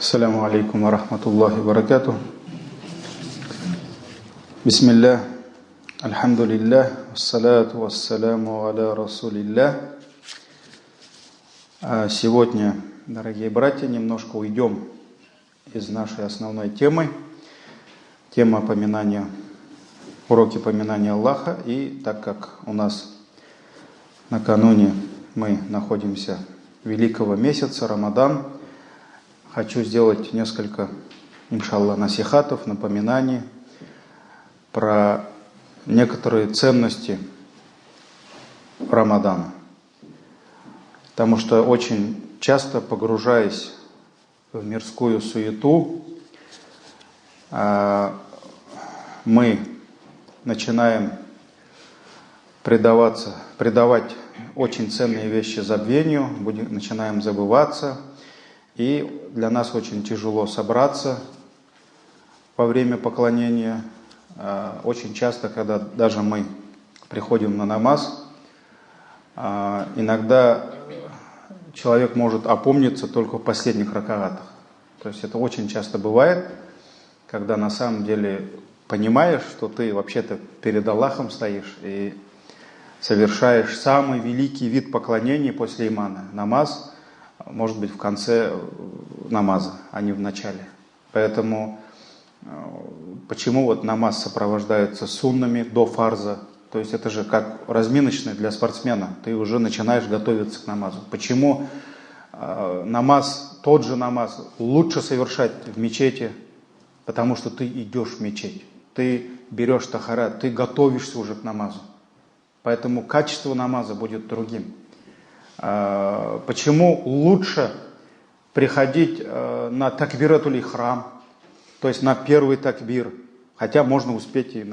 Ассаляму алейкум ва рахматуллахи ва баракатух. Бисмиллах, альхамдулиллах, вассалату вассаляму аля расулиллах. Сегодня, дорогие братья, немножко уйдем из нашей основной темы. Тема поминания, уроки поминания Аллаха. И так как у нас накануне мы находимся великого месяца, Рамадан, хочу сделать несколько, иншаллах, насихатов, напоминаний про некоторые ценности Рамадана. Потому что очень часто, погружаясь в мирскую суету, мы начинаем предавать очень ценные вещи забвению, начинаем забываться. И для нас очень тяжело собраться во время поклонения. Очень часто, когда даже мы приходим на намаз, иногда человек может опомниться только в последних ракаатах. То есть это очень часто бывает, когда на самом деле понимаешь, что ты вообще-то перед Аллахом стоишь и совершаешь самый великий вид поклонения после имана. Намаз может быть в конце намаза, а не в начале. Поэтому почему вот намаз сопровождается суннами до фарза? То есть это же как разминочный для спортсмена. Ты уже начинаешь готовиться к намазу. Почему тот же намаз лучше совершать в мечети? Потому что ты идешь в мечеть. Ты берешь тахарат, ты готовишься уже к намазу. Поэтому качество намаза будет другим. Почему лучше приходить на такбиратуль ихрам, то есть на первый такбир, хотя можно успеть и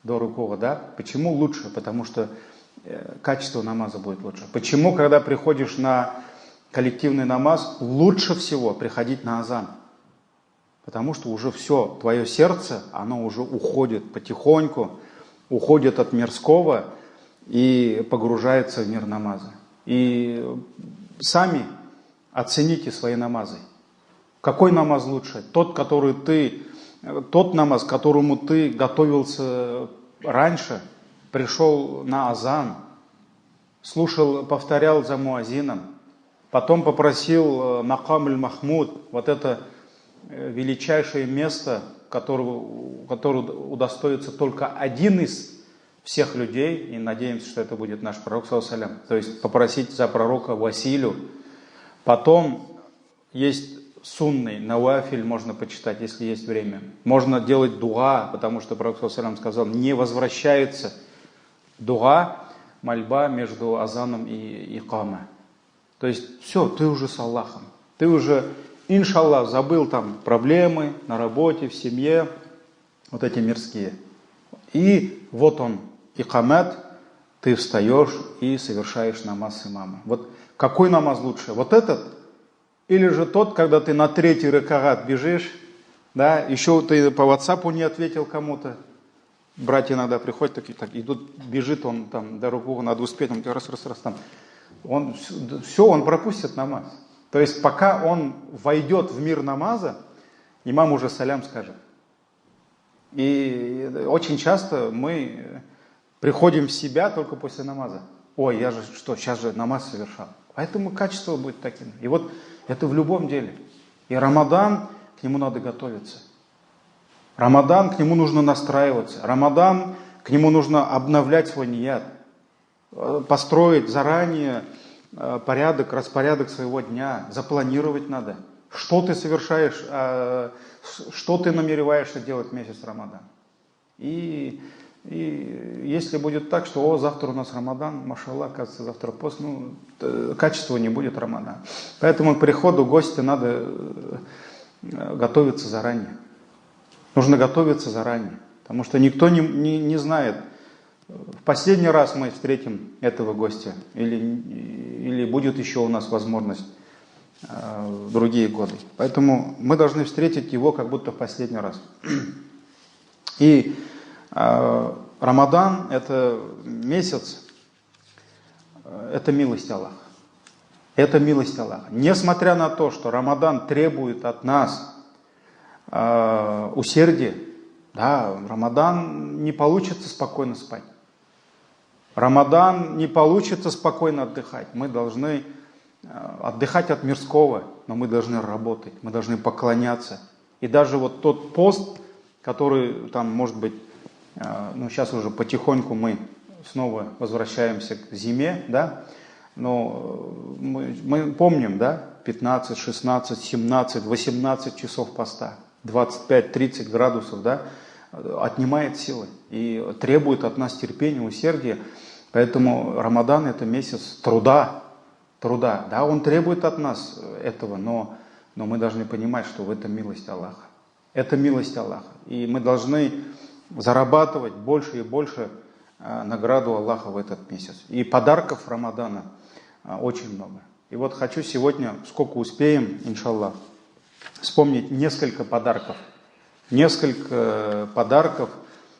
до рукова, да? Почему лучше? Потому что качество намаза будет лучше. Почему, когда приходишь на коллективный намаз, лучше всего приходить на азан? Потому что уже все, твое сердце, оно уже уходит потихоньку, уходит от мирского и погружается в мир намаза. И сами оцените свои намазы. Какой намаз лучше? Тот намаз, к которому ты готовился раньше, пришел на азан, слушал, повторял за муазином, потом попросил макам аль-Махмуд, вот это величайшее место, которого удостоится только один из всех людей, и надеемся, что это будет наш пророк, саллаллаху алейхи ва саллям. То есть попросить за пророка Василю. Потом есть сунный, навафиль можно почитать, если есть время. Можно делать дуа, потому что пророк, саллаллаху алейхи ва саллям, сказал, не возвращается дуа, мольба между азаном и икама. То есть все, ты уже с Аллахом. Ты уже, иншаллах, забыл там проблемы на работе, в семье, вот эти мирские. И вот он, икамат, ты встаешь и совершаешь намаз имама. Вот какой намаз лучше? Вот этот? Или же тот, когда ты на третий ракаат бежишь, да, еще ты по WhatsApp не ответил кому-то. Братья иногда приходят, такие, так идут, бежит он там до руку, надо успеть, он раз там. Он пропустит намаз. То есть пока он войдет в мир намаза, имам уже салям скажет. И очень часто мы приходим в себя только после намаза. Ой, я же сейчас же намаз совершал. Поэтому качество будет таким. И вот это в любом деле. И Рамадан, к нему надо готовиться. Рамадан, к нему нужно настраиваться. Рамадан, к нему нужно обновлять свой ният. Построить заранее распорядок своего дня. Запланировать надо. Что ты совершаешь, что ты намереваешься делать в месяц Рамадан. И если будет так, что завтра у нас Рамадан, машаллах, оказывается, завтра пост, качества не будет Рамадана. Поэтому к приходу гостя надо готовиться заранее. Нужно готовиться заранее. Потому что никто не знает, в последний раз мы встретим этого гостя или будет еще у нас возможность в другие годы. Поэтому мы должны встретить его как будто в последний раз. И Рамадан – это месяц, это милость Аллаха. Это милость Аллаха. Несмотря на то, что Рамадан требует от нас усердия, да, в Рамадан не получится спокойно спать. Рамадан не получится спокойно отдыхать. Мы должны отдыхать от мирского, но мы должны работать, мы должны поклоняться. И даже вот тот пост, который там, может быть, ну сейчас уже потихоньку мы снова возвращаемся к зиме, да, но мы помним, да, 15, 16, 17, 18 часов поста, 25-30 градусов, да, отнимает силы и требует от нас терпения, усердия. Поэтому Рамадан — это месяц труда. Да, он требует от нас этого, но мы должны понимать, что в этом милость Аллаха. Это милость Аллаха. И мы должны зарабатывать больше и больше награду Аллаха в этот месяц. И подарков Рамадана очень много. И вот хочу сегодня, сколько успеем, иншаллах, вспомнить несколько подарков. Несколько подарков,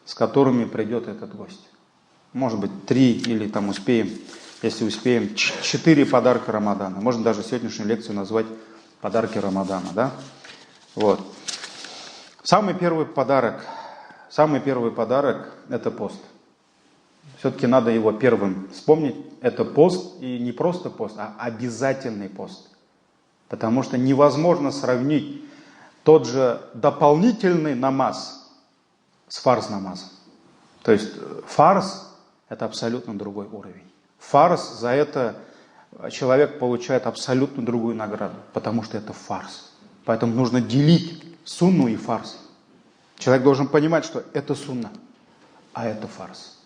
с которыми придет этот гость. Может быть, 3 или там успеем, если успеем, 4 подарка Рамадана. Можно даже сегодняшнюю лекцию назвать «Подарки Рамадана». Да? Вот. Самый первый подарок – это пост. Все-таки надо его первым вспомнить. Это пост, и не просто пост, а обязательный пост. Потому что невозможно сравнить тот же дополнительный намаз с фарз-намазом. То есть фарз – это абсолютно другой уровень. Фарз, за это человек получает абсолютно другую награду, потому что это фарз. Поэтому нужно делить сунну и фарз. Человек должен понимать, что это сунна, а это фарз.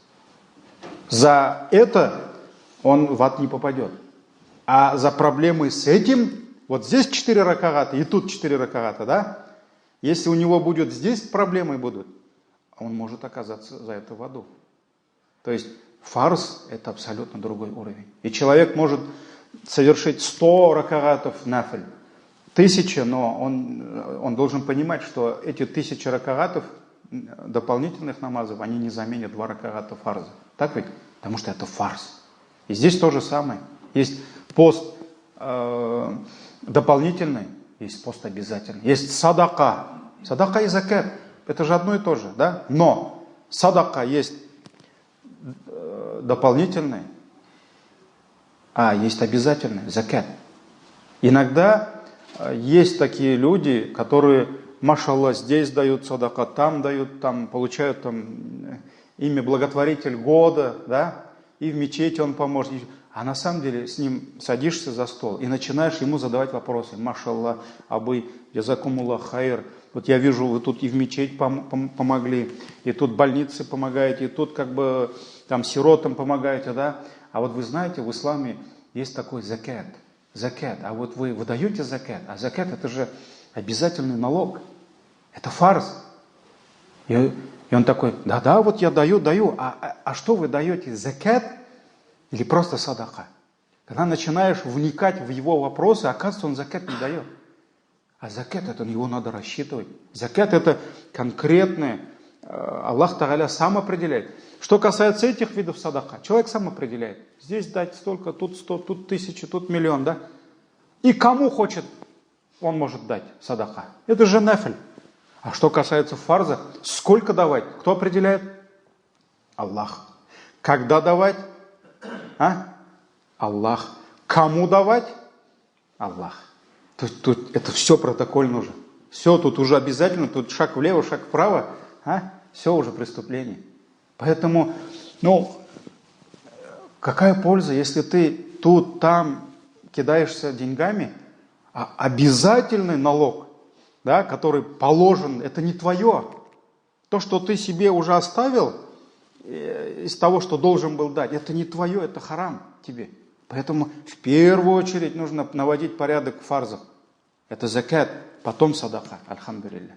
За это он в ад не попадет. А за проблемы с этим, вот здесь 4 ракагата и тут 4 ракагата, да? Если у него будет здесь проблемы будут, он может оказаться за это в аду. То есть фарз – это абсолютно другой уровень. И человек может совершить 100 ракагатов нафиль, 1000, но он должен понимать, что эти 1000 ракагатов дополнительных намазов, они не заменят 2 ракагата фарза. Так ведь? Потому что это фарз. И здесь то же самое. Есть пост дополнительный, есть пост обязательный. Есть садака. Садака и закат. Это же одно и то же, да? Но садака есть дополнительный, а есть обязательный, закат. Иногда есть такие люди, которые, машаллах, здесь дают садака, там дают, там получают там имя благотворитель года, да, и в мечети он поможет. А на самом деле с ним садишься за стол и начинаешь ему задавать вопросы. Машаллах, абы, язакумуллах хайр. Вот я вижу, вы тут и в мечеть помогли, и тут больницы помогаете, и тут как бы там сиротам помогаете, да. А вот вы знаете, в исламе есть такой закат. Закат. А вот вы выдаете закат. А закат — это же обязательный налог. Это фарз. И он такой: да, вот я даю. А что вы даете? Закат или просто садака? Когда начинаешь вникать в его вопросы, оказывается, он закат не дает. А закат — это его надо рассчитывать. Закат — это конкретное. Аллах Тааля сам определяет. Что касается этих видов садака, человек сам определяет. Здесь дать столько, тут 100, тут 1000, тут 1 000 000, да? И кому хочет, он может дать садака. Это же нафиль. А что касается фарза, сколько давать? Кто определяет? Аллах. Когда давать? Аллах. Кому давать? Аллах. Тут это все протокольно уже. Все тут уже обязательно, тут шаг влево, шаг вправо. Все уже преступление. Поэтому, какая польза, если ты тут, там кидаешься деньгами, а обязательный налог, да, который положен, это не твое. То, что ты себе уже оставил из того, что должен был дать, это не твое, это харам тебе. Поэтому в первую очередь нужно наводить порядок в фарзах. Это закат, потом садака, альхамдулилля.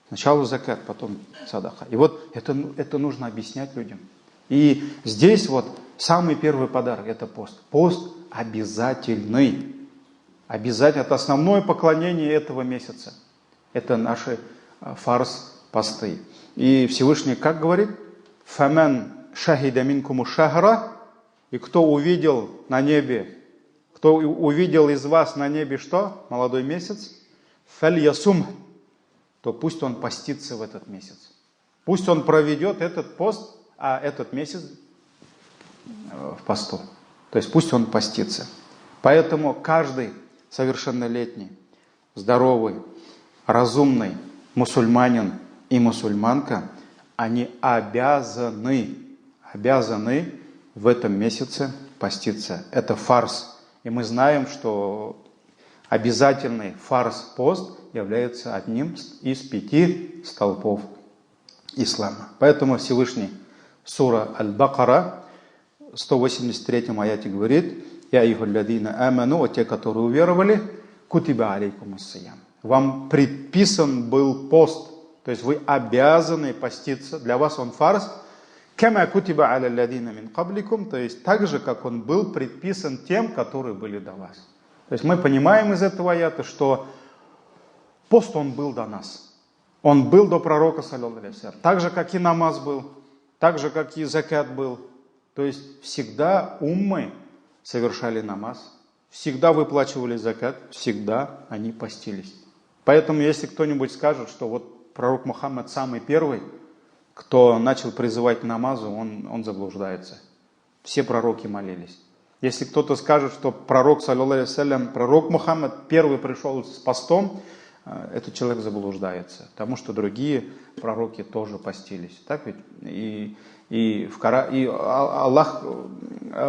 Сначала закат, потом садака. И вот это нужно объяснять людям. И здесь вот самый первый подарок – это пост. Пост обязательный. Обязательно. Это основное поклонение этого месяца. Это наши фарз-посты. И Всевышний как говорит? «Фаман шахида минкуму шахра». И кто увидел на небе, кто увидел из вас на небе что? Молодой месяц? Фальясум. То пусть он постится в этот месяц. Пусть он проведет этот пост, а этот месяц в посту. То есть пусть он постится. Поэтому каждый совершеннолетний, здоровый, разумный мусульманин и мусульманка, они обязаны в этом месяце поститься. Это фарз. И мы знаем, что обязательный фарз-пост является одним из 5 столпов ислама. Поэтому Всевышний сура Аль-Бакара в 183 аяте говорит: «Я айюхалладина аману», те, которые уверовали, кутиба алейкум ас-сиям. Вам предписан был пост, то есть вы обязаны поститься. Для вас он фарз. Кама кутиба аля алладина мин кабликум, то есть так же, как он был предписан тем, которые были до вас. То есть мы понимаем из этого аята, что пост он был до нас. Он был до пророка, саллаллаху алейхи ва саллям. Так же, как и намаз был, так же, как и закат был. То есть всегда уммы совершали намаз, всегда выплачивали закат, всегда они постились. Поэтому, если кто-нибудь скажет, что вот пророк Мухаммад самый первый, кто начал призывать к намазу, он заблуждается. Все пророки молились. Если кто-то скажет, что пророк, саллаллаху алейхи ва саллям, пророк Мухаммад первый пришел с постом, этот человек заблуждается, потому что другие пророки тоже постились. Так ведь? И Аллах,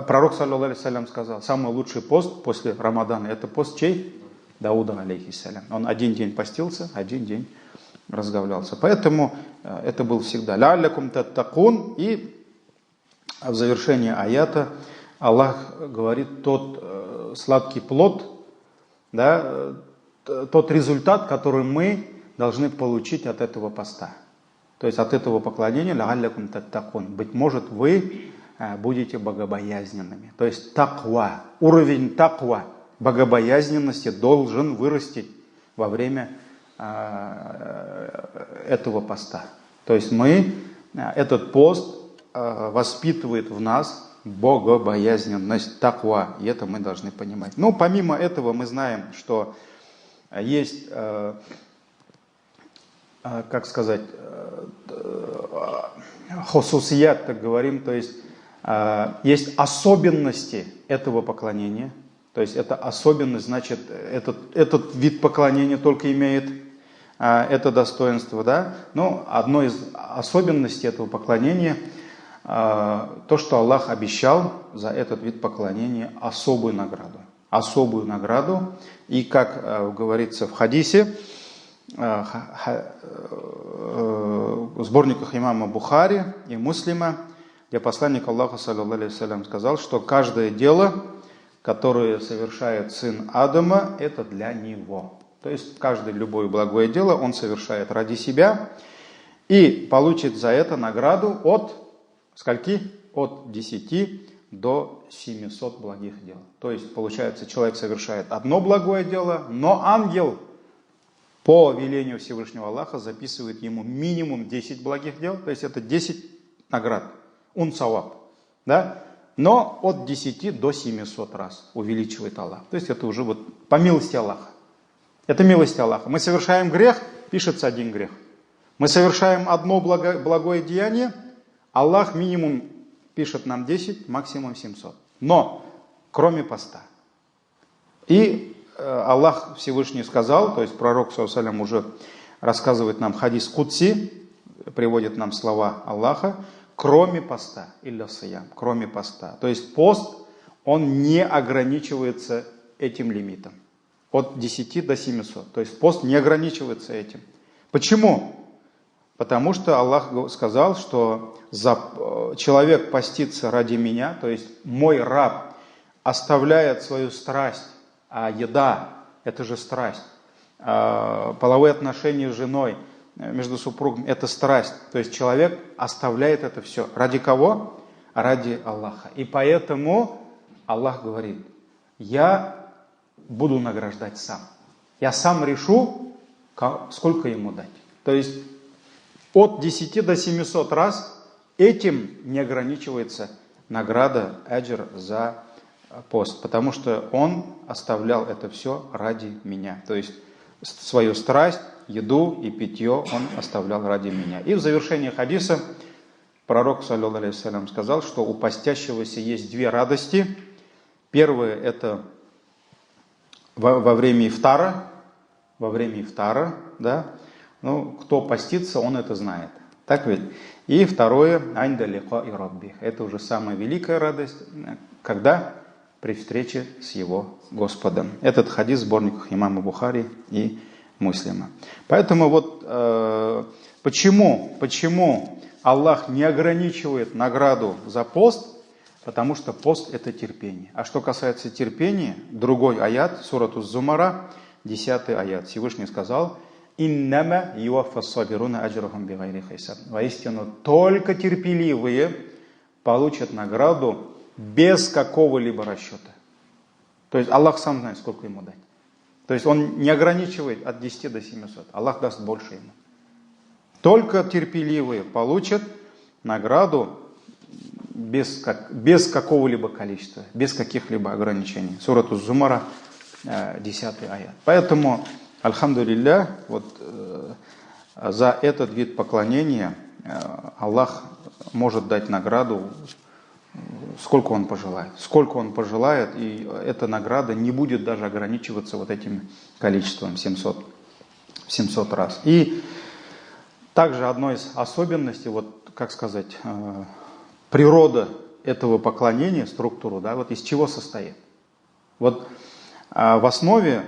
пророк, саллаллаху алейхи ва саллям, сказал, самый лучший пост после Рамадана — это пост чей? Дауда, алейхиссалям. Он один день постился, один день разговлялся. Поэтому это был всегда лялякум таттакун. И в завершении аята Аллах говорит: тот сладкий плод, да, тот результат, который мы должны получить от этого поста. То есть от этого поклонения лялякум таттакун. Быть может, вы будете богобоязненными. То есть таква, уровень таква, богобоязненности должен вырасти во время этого поста. То есть этот пост воспитывает в нас богобоязненность, таква, и это мы должны понимать. Но помимо этого мы знаем, что есть, как сказать, хусусият, так говорим, то есть есть особенности этого поклонения. То есть это особенность, значит, этот вид поклонения только имеет это достоинство, да? Но одной из особенностей этого поклонения то, что Аллах обещал за этот вид поклонения особую награду. Особую награду. И как говорится в хадисе, в сборниках имама Бухари и Муслима, где посланник Аллаха, саллаллаху алейхи ва саллям, сказал, что каждое дело, которое совершает сын Адама, это для него. То есть каждое любое благое дело он совершает ради себя и получит за это награду от скольки? От 10 до 700 благих дел. То есть получается, человек совершает одно благое дело, но ангел по велению Всевышнего Аллаха записывает ему минимум 10 благих дел, то есть это 10 наград. Саваб, да? Но от 10 до 700 раз увеличивает Аллах. То есть это уже вот по милости Аллаха. Это милость Аллаха. Мы совершаем грех, пишется 1 грех. Мы совершаем одно благое деяние, Аллах минимум пишет нам 10, максимум 700. Но кроме поста. И Аллах Всевышний сказал, то есть пророк, саллаллаху алейхи ва саллям, уже рассказывает нам хадис Кудси, приводит нам слова Аллаха: кроме поста, илля сиям, кроме поста. То есть пост, он не ограничивается этим лимитом. От 10 до 700. То есть пост не ограничивается этим. Почему? Потому что Аллах сказал, что человек постится ради меня, то есть мой раб оставляет свою страсть, а еда – это же страсть, половые отношения с женой, между супругами – это страсть. То есть человек оставляет это все. Ради кого? Ради Аллаха. И поэтому Аллах говорит: я буду награждать сам. Я сам решу, сколько ему дать. То есть от 10 до 700 раз этим не ограничивается награда, аджр за пост, потому что он оставлял это все ради меня. То есть свою страсть, еду и питье он оставлял ради меня. И в завершении хадиса пророк, саллаллаху алейхи вассалям, сказал, что у постящегося есть две радости. Первое – это во время ифтара, да, ну, кто постится, он это знает. Так ведь? И второе – «Айнда ликаи рабби». Это уже самая великая радость, когда при встрече с его Господом. Этот хадис в сборниках имама Бухари и Муслима. Поэтому вот почему Аллах не ограничивает награду за пост? Потому что пост – это терпение. А что касается терпения, другой аят, сурат Уз-Зумара, 10 аят. Всевышний сказал: «Иннама юаффас-сабируна аджрахум бигайри хисаб». Воистину, только терпеливые получат награду без какого-либо расчета. То есть Аллах сам знает, сколько ему дать. То есть Он не ограничивает от 10 до 700. Аллах даст больше ему. Только терпеливые получат награду без какого-либо количества, без каких-либо ограничений. Сурат Уз-Зумара, 10 аят. Поэтому, альхамдулилля, вот за этот вид поклонения Аллах может дать награду, сколько Он пожелает, и эта награда не будет даже ограничиваться вот этим количеством 700 раз. И также одной из особенностей, вот как сказать, природа этого поклонения, структуру, да, вот из чего состоит. Вот в основе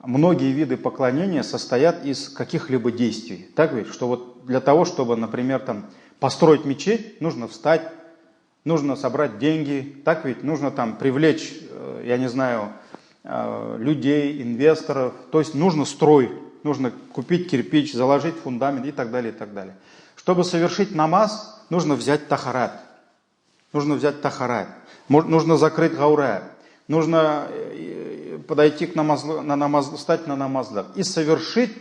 многие виды поклонения состоят из каких-либо действий. Так ведь, что вот для того, чтобы, например, там построить мечеть, нужно встать, нужно собрать деньги, так ведь, нужно там привлечь, я не знаю, людей, инвесторов, то есть нужно строить, нужно купить кирпич, заложить фундамент и так далее, и так далее. Чтобы совершить намаз, нужно взять тахарат. Нужно закрыть гаура. Нужно подойти к встать на намазлах и совершить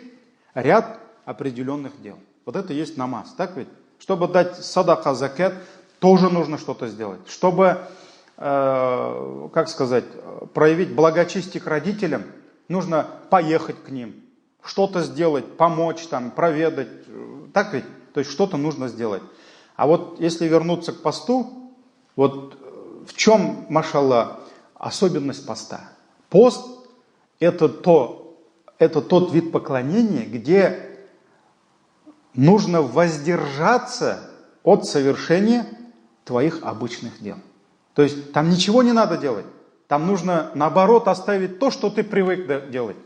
ряд определенных дел. Вот это и есть намаз, так ведь? Чтобы дать садака, закат, тоже нужно что-то сделать. Чтобы, проявить благочестие к родителям, нужно поехать к ним, что-то сделать, помочь, там, проведать, так ведь? То есть что-то нужно сделать. А вот если вернуться к посту, вот в чем, машаллах, особенность поста? Пост – это тот вид поклонения, где нужно воздержаться от совершения твоих обычных дел. То есть там ничего не надо делать. Там нужно, наоборот, оставить то, что ты привык делать.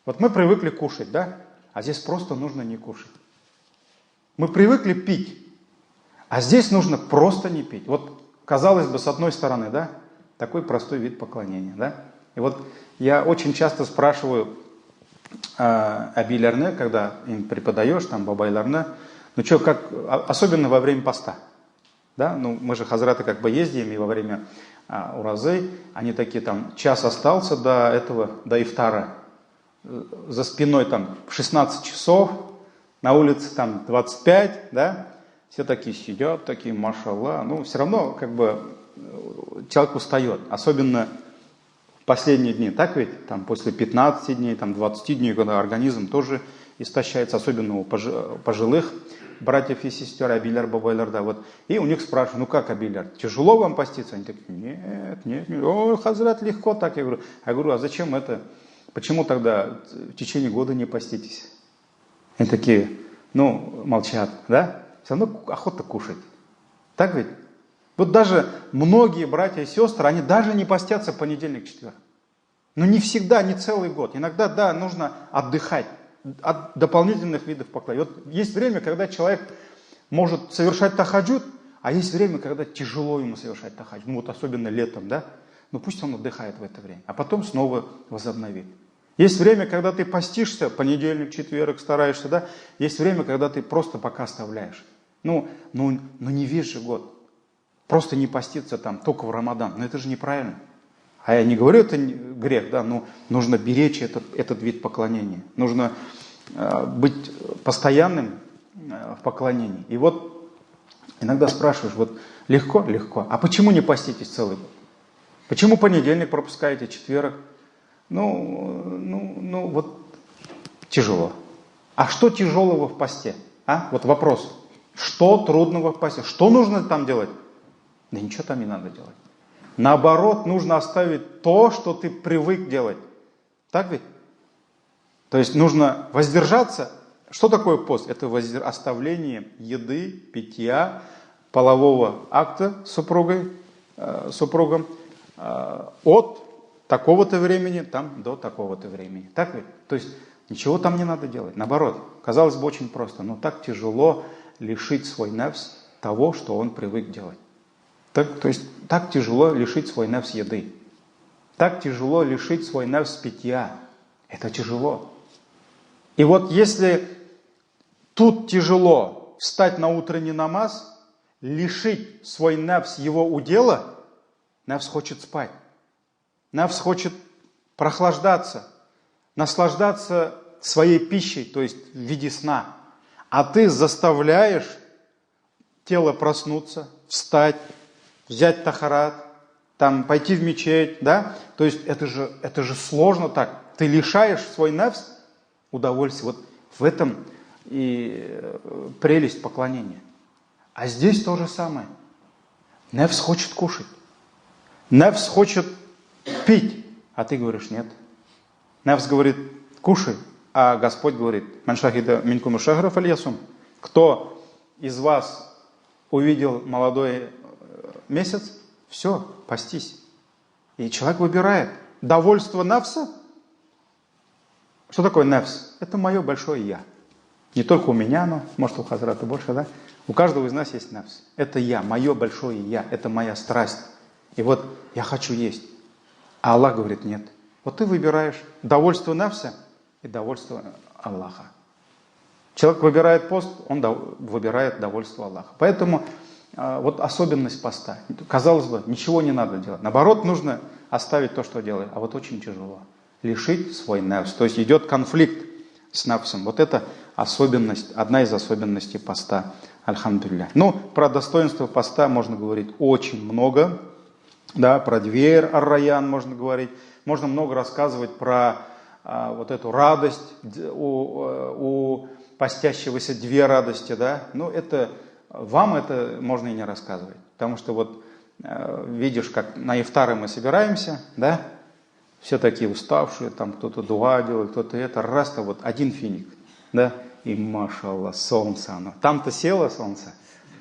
Вот мы привыкли кушать, да? А здесь просто нужно не кушать. Мы привыкли пить, а здесь нужно просто не пить. Вот, казалось бы, с одной стороны, да, такой простой вид поклонения, да. И вот я очень часто спрашиваю абилярне, когда им преподаешь, там, бабайларне, ну что, как, особенно во время поста, да, ну мы же хазраты как бы ездим, и во время уразы, они такие там, час остался до ифтара, за спиной там 16 часов, на улице там 25, да, все такие сидят, такие, машаллах, ну, все равно, как бы, человек устает, особенно в последние дни, так ведь, там, после 15 дней, там, 20 дней, когда организм тоже истощается, особенно у пожилых братьев и сестер, абиляр, бабайлар, да, вот, и у них спрашивают, ну, как абиляр, тяжело вам поститься? Они такие, нет, о, хазрат, легко так, я говорю, а зачем это, почему тогда в течение года не поститесь? Они такие, ну, молчат, да? Все равно охота кушать. Так ведь? Вот даже многие братья и сестры, они даже не постятся в понедельник, четверг. Но не всегда, не целый год. Иногда, да, нужно отдыхать от дополнительных видов поклонения. Вот есть время, когда человек может совершать тахаджуд, а есть время, когда тяжело ему совершать тахаджуд. Ну вот особенно летом, да? Ну пусть он отдыхает в это время, а потом снова возобновит. Есть время, когда ты постишься, понедельник, четверг стараешься, да? Есть время, когда ты просто пока оставляешь. Ну не весь же год. Просто не поститься там только в Рамадан. Но это же неправильно. А я не говорю, это грех, да, но нужно беречь этот вид поклонения. Нужно быть постоянным в поклонении. И вот иногда спрашиваешь, вот легко, а почему не поститесь целый год? Почему понедельник пропускаете, четверг? Вот тяжело. А что тяжелого в посте? Вот вопрос. Что трудного в посте? Что нужно там делать? Да ничего там не надо делать. Наоборот, нужно оставить то, что ты привык делать. Так ведь? То есть нужно воздержаться. Что такое пост? Это оставление еды, питья, полового акта с супругом от такого-то времени до такого-то времени. Так ведь? То есть ничего там не надо делать. Наоборот, казалось бы, очень просто. Но так тяжело лишить свой нефс того, что он привык делать. То есть так тяжело лишить свой нефс еды. Так тяжело лишить свой нефс питья. Это тяжело. И вот если тут тяжело встать на утренний намаз, лишить свой нефс его удела, нефс хочет спать. Нефс хочет прохлаждаться, наслаждаться своей пищей, то есть в виде сна. А ты заставляешь тело проснуться, встать, взять тахарат, пойти в мечеть, да? То есть это же сложно так. Ты лишаешь свой нефс удовольствия. Вот в этом и прелесть поклонения. А здесь то же самое. Нефс хочет кушать. Нефс хочет пить, а ты говоришь нет. Нефс говорит кушай, а Господь говорит ман шахида минкум шахра фальясум. Кто из вас увидел молодой месяц, все, постись. И человек выбирает довольство нефса. Что такое нефс? Это мое большое я. Не только у меня, но может у Хазрата больше, да? У каждого из нас есть нефс. Это я, мое большое я, это моя страсть. И вот я хочу есть. А Аллах говорит нет. Вот ты выбираешь довольство нефса и довольство Аллаха. Человек выбирает пост, он выбирает довольство Аллаха. Поэтому вот особенность поста. Казалось бы, ничего не надо делать. Наоборот, нужно оставить то, что делаешь. А вот очень тяжело. Лишить свой нефс. То есть идет конфликт с нефсом. Вот это особенность, одна из особенностей поста. Альхамдулилля. Ну, про достоинство поста можно говорить очень много. Да, про дверь ар-Райян можно говорить. Можно много рассказывать про вот эту радость. У постящегося две радости. Да? Ну, вам это можно и не рассказывать. Потому что вот видишь, как на ифтары мы собираемся, да? Все такие уставшие, там кто-то дуа делает, кто-то это, раз-то вот один финик, да, и машаллах, солнце оно. Там-то село солнце,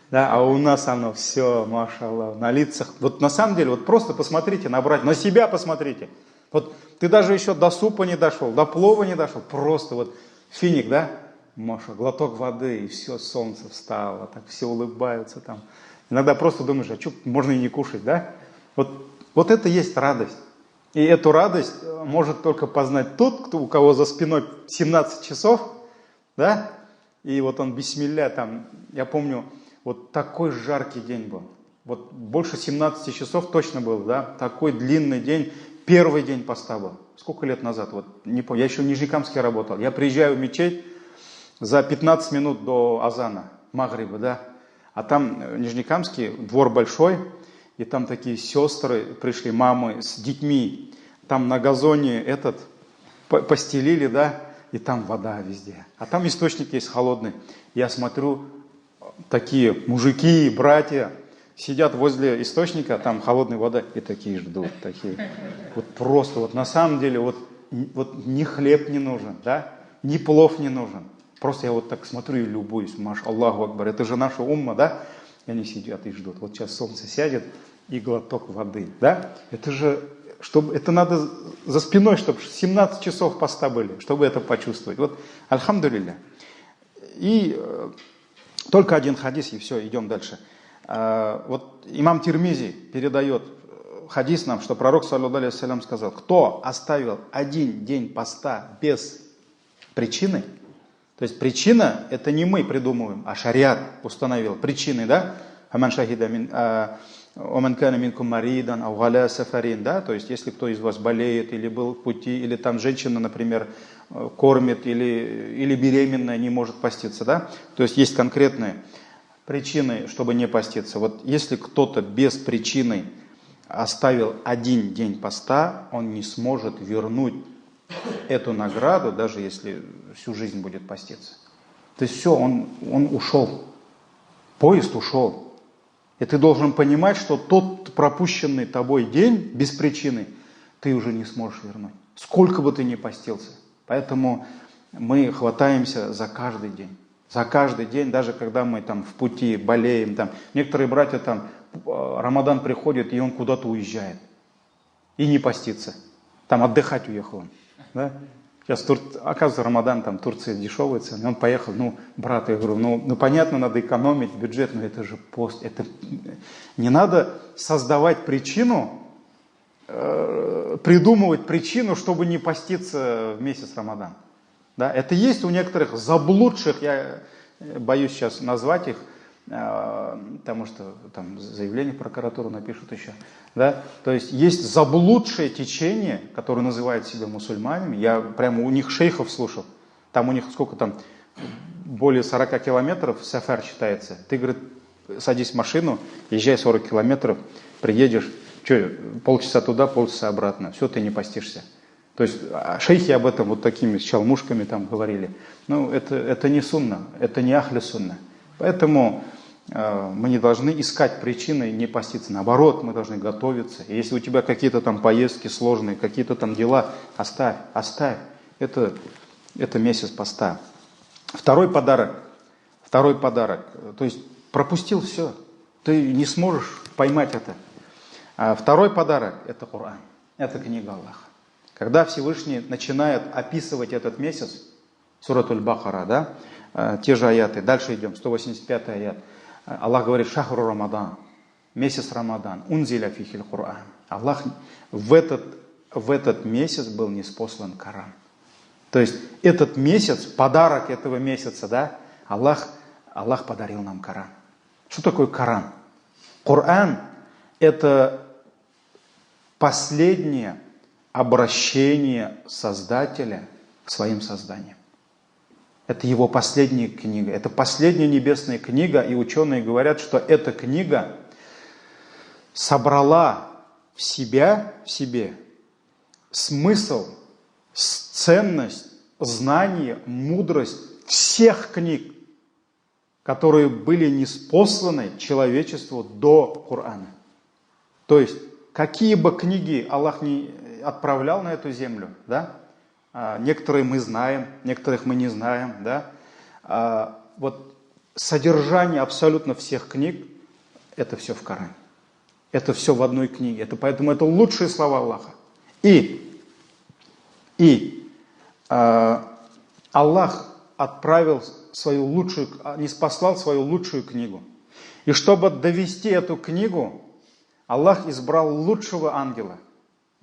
да, а у нас оно все, машаллах, на лицах. Вот на самом деле, вот просто посмотрите на братьев, на себя посмотрите. Вот ты даже еще до супа не дошел, до плова не дошел, просто вот финик, да, маша, глоток воды, и все, солнце встало, так все улыбаются там. Иногда просто думаешь, а что, можно и не кушать, да? Вот это есть радость. И эту радость может только познать тот, у кого за спиной 17 часов, да, и вот он бисмилля там, я помню, вот такой жаркий день был, вот больше 17 часов точно был, да, такой длинный день, первый день поста был, сколько лет назад, вот не помню, я еще в Нижнекамске работал, я приезжаю в мечеть за 15 минут до азана, магриба, да, а там Нижнекамский, двор большой, и там такие сестры пришли, мамы с детьми. Там на газоне постелили, да, и там вода везде. А там источник есть холодный. Я смотрю, такие мужики, братья сидят возле источника, там холодная вода, и такие ждут, такие. Вот просто, вот на самом деле, вот ни хлеб не нужен, да, ни плов не нужен. Просто я вот так смотрю и любуюсь, маш Аллаху Акбар, это же наша умма, да? И они сидят и ждут. Вот сейчас солнце сядет и глоток воды, да? Это же, это надо за спиной, чтобы 17 часов поста были, чтобы это почувствовать. Вот, альхамдулилля. И только один хадис, и все, идем дальше. Вот имам Тирмизи передает хадис нам, что пророк, саллаллаху алейхи вассалям, сказал, кто оставил один день поста без причины, то есть причина, это не мы придумываем, а шариат установил причины, да? Аман шахида оман кана минкум маридан ау галя сафарин, да? То есть если кто из вас болеет, или был в пути, или там женщина, например, кормит, или беременная, не может поститься, да? То есть есть конкретные причины, чтобы не поститься. Вот если кто-то без причины оставил один день поста, он не сможет вернуть эту награду, даже если всю жизнь будет поститься. То есть все, он ушел. Поезд ушел. И ты должен понимать, что тот пропущенный тобой день без причины ты уже не сможешь вернуть. Сколько бы ты ни постился. Поэтому мы хватаемся за каждый день. За каждый день, даже когда мы там в пути болеем. Там, некоторые братья там, Рамадан приходит, и он куда-то уезжает. И не постится. Там отдыхать уехал он. Да? Сейчас, оказывается, Рамадан, там Турция дешевая цена. Он поехал, брат, я говорю, ну понятно, надо экономить бюджет, но это же пост. Это не надо создавать причину, придумывать причину, чтобы не поститься в месяц Рамадан. Да? Это есть у некоторых заблудших, я боюсь сейчас назвать их, потому что там заявление в прокуратуру напишут еще. Да? То есть заблудшее течение, которое называет себя мусульманами. Я прямо у них шейхов слушал. Там у них сколько там, более 40 километров сафар считается. Ты, говорит, садись в машину, езжай 40 километров, приедешь, полчаса туда, полчаса обратно. Все, ты не постишься. То есть шейхи об этом вот такими чалмушками там говорили. Это не сунна, это не ахли сунна. Поэтому мы не должны искать причины не поститься. Наоборот, мы должны готовиться. И если у тебя какие-то там поездки сложные, какие-то там дела, оставь. Это месяц поста. Второй подарок. То есть пропустил все. Ты не сможешь поймать это. А второй подарок – это Коран. Это книга Аллаха. Когда Всевышний начинает описывать этот месяц, сурат Аль-Бакара, да, те же аяты, дальше идем, 185 аят. Аллах говорит, шахру Рамадан, месяц Рамадан, унзиля фихиль Коран. Аллах в этот месяц был ниспослан Коран. То есть этот месяц, подарок этого месяца, да, Аллах подарил нам Коран. Что такое Коран? Коран – это последнее обращение Создателя к своим созданиям. Это его последняя книга, это последняя небесная книга, и ученые говорят, что эта книга собрала в себе смысл, ценность, знание, мудрость всех книг, которые были ниспосланы человечеству до Корана. То есть, какие бы книги Аллах не отправлял на эту землю, да? Некоторые мы знаем, некоторых мы не знаем, да? Вот содержание абсолютно всех книг – это все в Коране. Это все в одной книге. Поэтому это лучшие слова Аллаха. И Аллах отправил ниспослал свою лучшую книгу. И чтобы довести эту книгу, Аллах избрал лучшего ангела,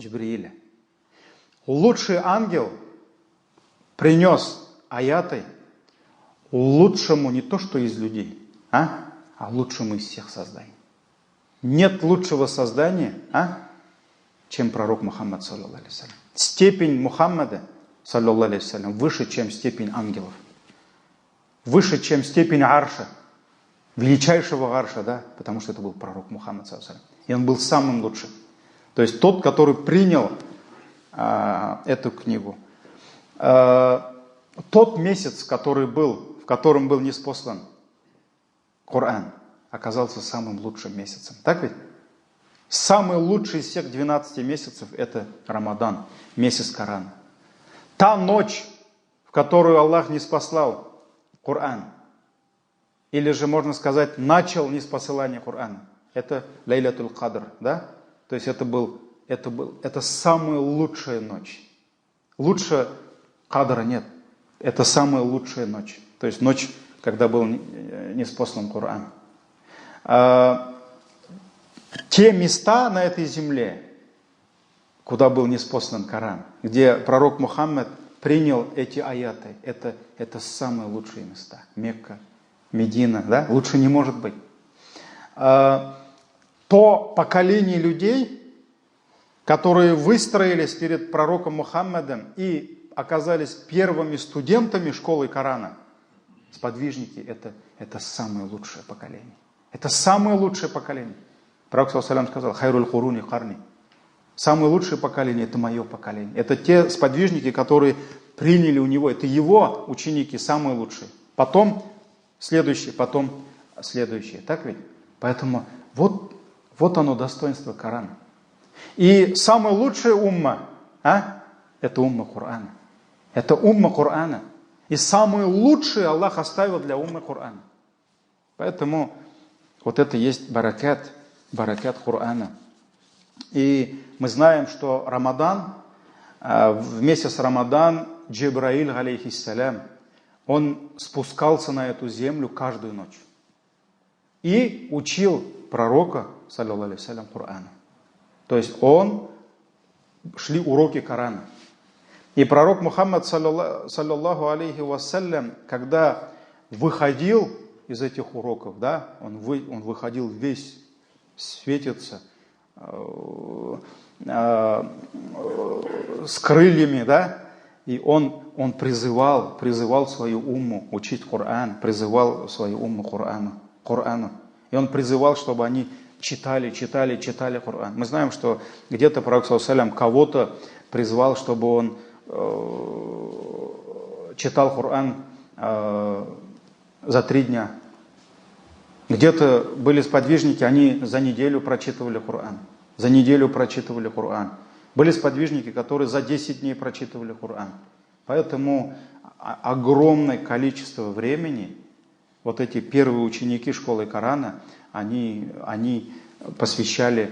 Джибрииля. Лучший ангел принес аяты лучшему не то, что из людей, а лучшему из всех созданий. Нет лучшего создания, чем пророк Мухаммад, саллаллаху алейхи вассалям. Степень Мухаммада, саллаллаху алейхи вассалям, выше, чем степень ангелов. Выше, чем степень арша, величайшего арша, да, потому что это был пророк Мухаммад, саллаллаху алейхи вассалям. И он был самым лучшим. То есть тот, который принял эту книгу. Тот месяц, в котором был ниспослан Коран, оказался самым лучшим месяцем. Так ведь? Самый лучший из всех 12 месяцев – это Рамадан, месяц Корана. Та ночь, в которую Аллах ниспослал Коран, или же, можно сказать, начал ниспосылание Корана, это Лейлатуль Кадр, да? То есть это самая лучшая ночь. Лучше Кадра нет. Это самая лучшая ночь. То есть ночь, когда был ниспослан Коран. Те места на этой земле, куда был ниспослан Коран, где пророк Мухаммад принял эти аяты, это самые лучшие места. Мекка, Медина, да? Лучше не может быть. То поколение людей, которые выстроились перед пророком Мухаммадом и оказались первыми студентами школы Корана, сподвижники, это самое лучшее поколение. Это самое лучшее поколение. Пророк ﷺ сказал: «Хайруль хуруни карни». Самое лучшее поколение – это мое поколение. Это те сподвижники, которые приняли у него. Это его ученики, самые лучшие. Потом следующие, потом следующие. Так ведь? Поэтому вот оно достоинство Корана. И самая лучшая умма, это умма Корана. Это умма Корана. И самые лучшие Аллах оставил для уммы Корана. Поэтому вот это есть баракат Корана. И мы знаем, что Рамадан, в месяц Рамадан Джибраиль, алейхиссалям, он спускался на эту землю каждую ночь и учил пророка, саллаллаху алейхи вассалям, Корана. То есть шли уроки Корана. И пророк Мухаммад, саллаллаху алейхи вассалям, когда выходил из этих уроков, да, он выходил весь светится, с крыльями, да, и он призывал свою умму учить Коран, призывал свою умму Корану. И он призывал, чтобы они читали Коран. Мы знаем, что где-то пророк ﷺ кого-то призвал, чтобы он читал Коран за 3 дня. Где-то были сподвижники, они за неделю прочитывали Коран. Были сподвижники, которые за 10 дней прочитывали Коран. Поэтому огромное количество времени вот эти первые ученики школы Корана, они посвящали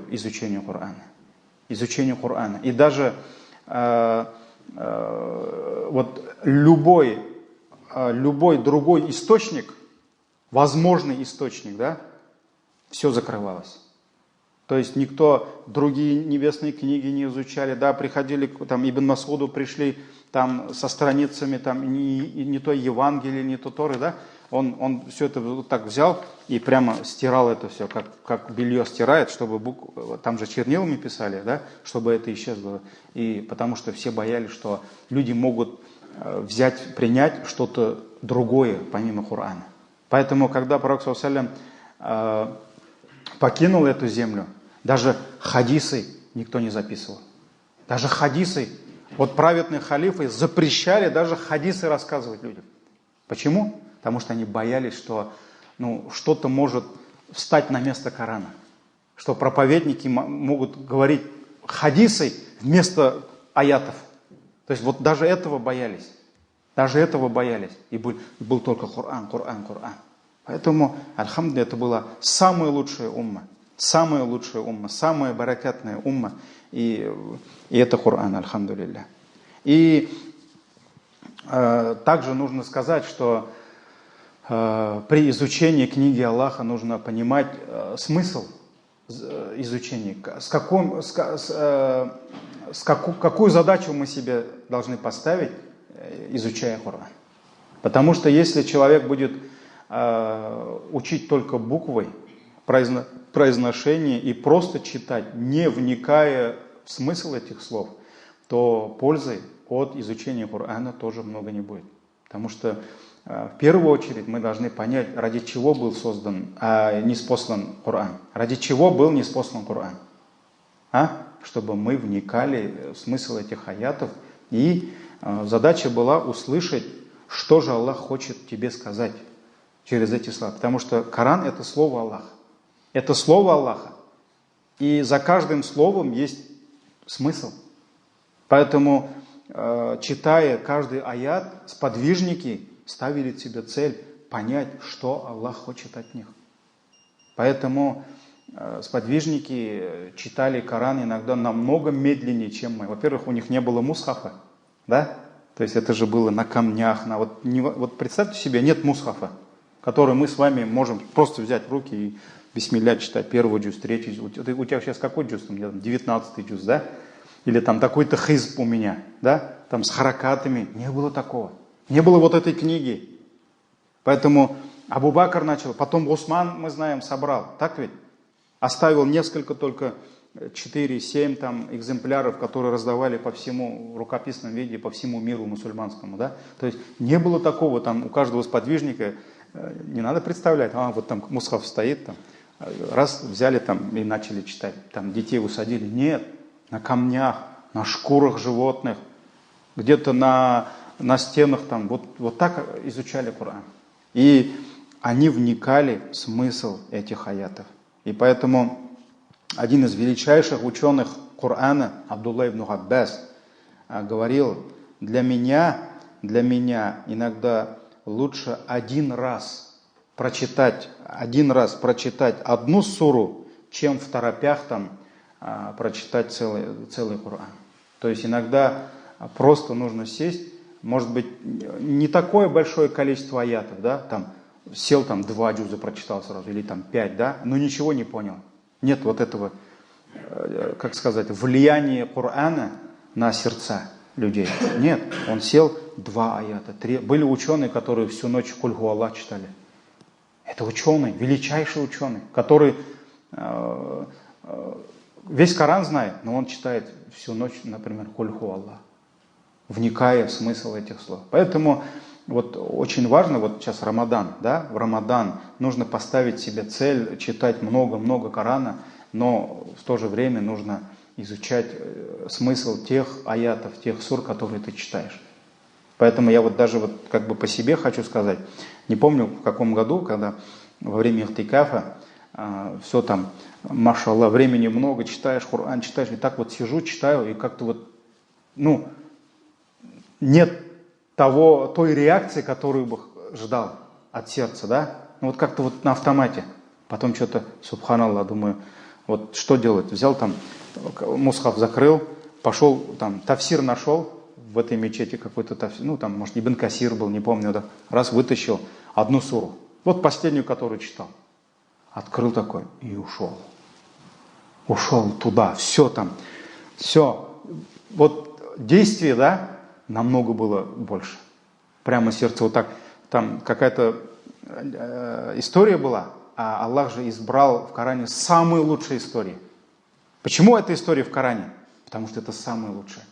изучению Корана. И даже вот любой другой источник, возможный источник, да, все закрывалось. То есть никто другие небесные книги не изучали, да, приходили, там Ибн Масуду пришли там со страницами, там не то Евангелие, не то Торы, да, он все это вот так взял и прямо стирал это все, как белье стирает, чтобы там же чернилами писали, да, чтобы это исчезло. И потому что все боялись, что люди могут принять что-то другое, помимо Корана. Поэтому, когда пророк ﷺ покинул эту землю, даже хадисы никто не записывал. Даже хадисы, вот праведные халифы запрещали даже хадисы рассказывать людям. Почему? Потому что они боялись, что что-то может встать на место Корана. Что проповедники могут говорить хадисы вместо аятов. То есть вот даже этого боялись. И был только Коран. Поэтому, альхамдулилля, это была самая лучшая умма, самая баракатная умма. И это Коран, альхамдулилля. И также нужно сказать, что при изучении книги Аллаха нужно понимать смысл изучения. Какую задачу мы себе должны поставить, изучая Коран. Потому что если человек будет учить только буквой, произношение и просто читать, не вникая в смысл этих слов, то пользы от изучения Корана тоже много не будет. Потому что в первую очередь мы должны понять, ради чего был создан, ниспослан Коран. Ради чего был ниспослан Коран? Чтобы мы вникали в смысл этих аятов. И задача была услышать, что же Аллах хочет тебе сказать через эти слова. Потому что Коран – это слово Аллаха. Это слово Аллаха. И за каждым словом есть смысл. Поэтому, читая каждый аят, сподвижники ставили себе цель понять, что Аллах хочет от них. Поэтому сподвижники читали Коран иногда намного медленнее, чем мы. Во-первых, у них не было мусхафа, да? То есть это же было на камнях. Вот представьте себе, нет мусхафа, который мы с вами можем просто взять в руки и бисмилля читать первый джуз, третий джуз. У тебя сейчас какой джуз? У меня 19-й джуз, да? Или там такой-то хизб у меня, да? Там с харакатами. Не было такого. Не было вот этой книги. Поэтому Абу Бакр начал, потом Усман, мы знаем, собрал. Так ведь? Оставил несколько только 4-7 там экземпляров, которые раздавали по всему рукописном виде, по всему миру мусульманскому. Да? То есть не было такого там у каждого сподвижника, не надо представлять, вот там мусхаф стоит, там, Раз взяли там и начали читать, там детей усадили. Нет, на камнях, на шкурах животных, где-то на стенах там, вот так изучали Коран. И они вникали в смысл этих аятов. И поэтому один из величайших ученых Корана, Абдулла ибн Аббас, говорил: для меня иногда лучше один раз прочитать одну суру, чем в торопях там прочитать целый Коран. То есть иногда просто нужно сесть, может быть, не такое большое количество аятов, да, там сел, там 2 джуза прочитал сразу, или там 5, да, но ничего не понял. Нет вот этого, как сказать, влияния Корана на сердца людей. Нет, он сел 2 аята, 3. Были ученые, которые всю ночь Куль ху Аллах читали. Это ученый, величайший ученый, который весь Коран знает, но он читает всю ночь, например, Куль ху Аллах, вникая в смысл этих слов. Поэтому вот очень важно, вот сейчас Рамадан, да, в Рамадан нужно поставить себе цель читать много-много Корана, но в то же время нужно изучать смысл тех аятов, тех сур, которые ты читаешь. Поэтому я вот даже вот как бы по себе хочу сказать, не помню в каком году, когда во время ихтикафа все там, машаллах, времени много, читаешь Коран, читаешь, и так вот сижу, читаю, и как-то вот, нет той реакции, которую бы ждал от сердца, да? Вот как-то вот на автомате. Потом что-то, субханаллах, думаю, вот что делать? Взял там, мусхаф закрыл, пошел там, тафсир нашел в этой мечети какой-то тафсир, там, может, Ибн Касир был, не помню, да? Раз вытащил одну суру, вот последнюю, которую читал. Открыл такой и ушел. Ушел туда, все там, все. Вот действие, да, намного было больше. Прямо сердце вот так. Там какая-то история была, а Аллах же избрал в Коране самые лучшие истории. Почему эта история в Коране? Потому что это самая лучшая.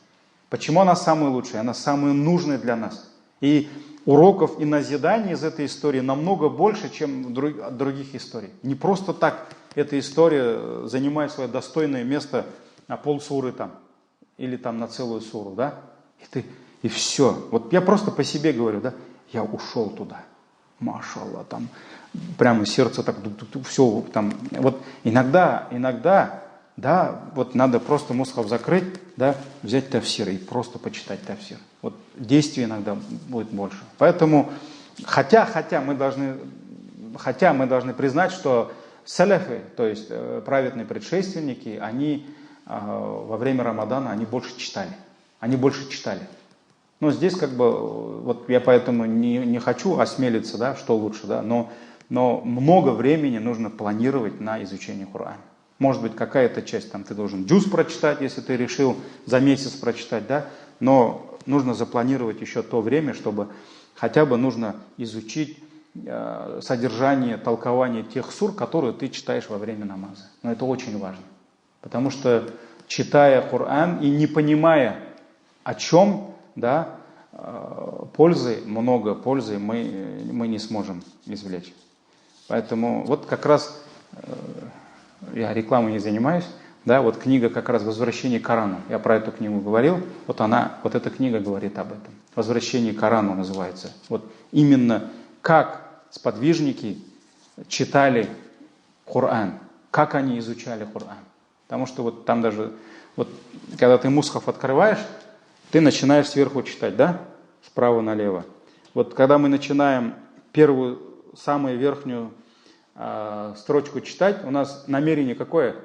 Почему она самая лучшая? Она самая нужная для нас. И уроков и назиданий из этой истории намного больше, чем от других историй. Не просто так эта история занимает свое достойное место на полсуры там, или там на целую суру, да? И все. Вот я просто по себе говорю, да? Я ушел туда. Машаллах, там прямо сердце так, все там. Вот иногда, да, вот надо просто мусхаф закрыть, да, взять тафсир и просто почитать тафсир. Вот действий иногда будет больше. Поэтому, хотя мы должны признать, что салафы, то есть праведные предшественники, они во время Рамадана, они больше читали. Но здесь как бы, вот я поэтому не хочу осмелиться, да, что лучше, да, но много времени нужно планировать на изучение Корана. Может быть, какая-то часть, там ты должен джуз прочитать, если ты решил за месяц прочитать, да, но нужно запланировать еще то время, чтобы хотя бы нужно изучить содержание, толкование тех сур, которые ты читаешь во время намаза. Но это очень важно, потому что читая Коран и не понимая, о чем, да, много пользы мы не сможем извлечь. Поэтому вот как раз я рекламой не занимаюсь, да, вот книга как раз «Возвращение к Корану». Я про эту книгу говорил, вот эта книга говорит об этом. «Возвращение к Корану» называется. Вот именно как сподвижники читали Коран, как они изучали Коран. Потому что вот там даже, вот когда ты мусхаф открываешь, ты начинаешь сверху читать, да, справа налево. Вот когда мы начинаем первую, самую верхнюю строчку читать, у нас намерение какое?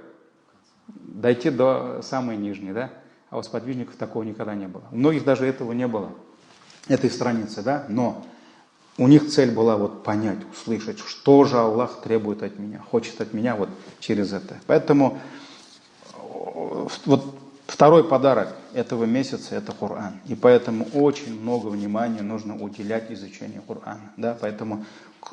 Дойти до самой нижней, да? А у сподвижников такого никогда не было. У многих даже этого не было, этой страницы, да? Но у них цель была вот понять, услышать, что же Аллах требует от меня, хочет от меня вот через это. Поэтому вот второй подарок этого месяца – это Коран. И поэтому очень много внимания нужно уделять изучению Корана. Да? Поэтому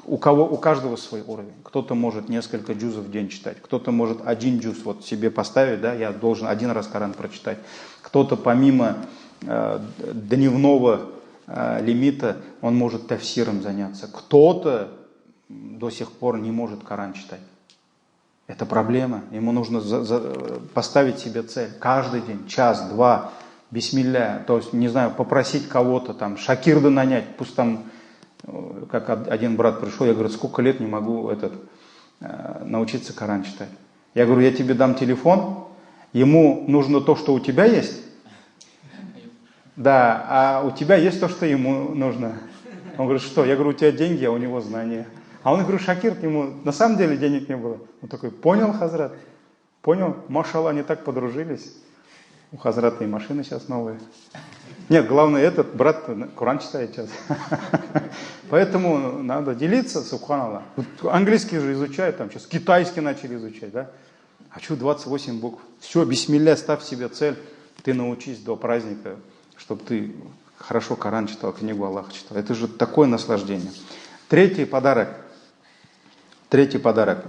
у каждого свой уровень. Кто-то может несколько джузов в день читать, кто-то может один джуз вот себе поставить, да, я должен один раз Коран прочитать. Кто-то помимо дневного лимита, он может тафсиром заняться. Кто-то до сих пор не может Коран читать. Это проблема. Ему нужно поставить себе цель. Каждый день, час-два, бисмилля. То есть, не знаю, попросить кого-то, там, шакирда нанять. Пусть там, как один брат пришел, я говорю, сколько лет не могу научиться Коран читать. Я говорю, я тебе дам телефон, ему нужно то, что у тебя есть. Да, а у тебя есть то, что ему нужно. Он говорит, что? Я говорю, у тебя деньги, а у него знания. А он, говорю, шакир, ему на самом деле денег не было. Он такой, понял, Хазрат? Понял? Машалла, они так подружились. У Хазрата и машины сейчас новые. Нет, главное, этот брат Коран читает сейчас. Поэтому надо делиться, субханаллах. Английский же изучают, там сейчас китайский начали изучать, да? А что 28 букв? Все, бисмилля, ставь себе цель. Ты научись до праздника, чтобы ты хорошо Коран читал, книгу Аллаха читал. Это же такое наслаждение. Третий подарок.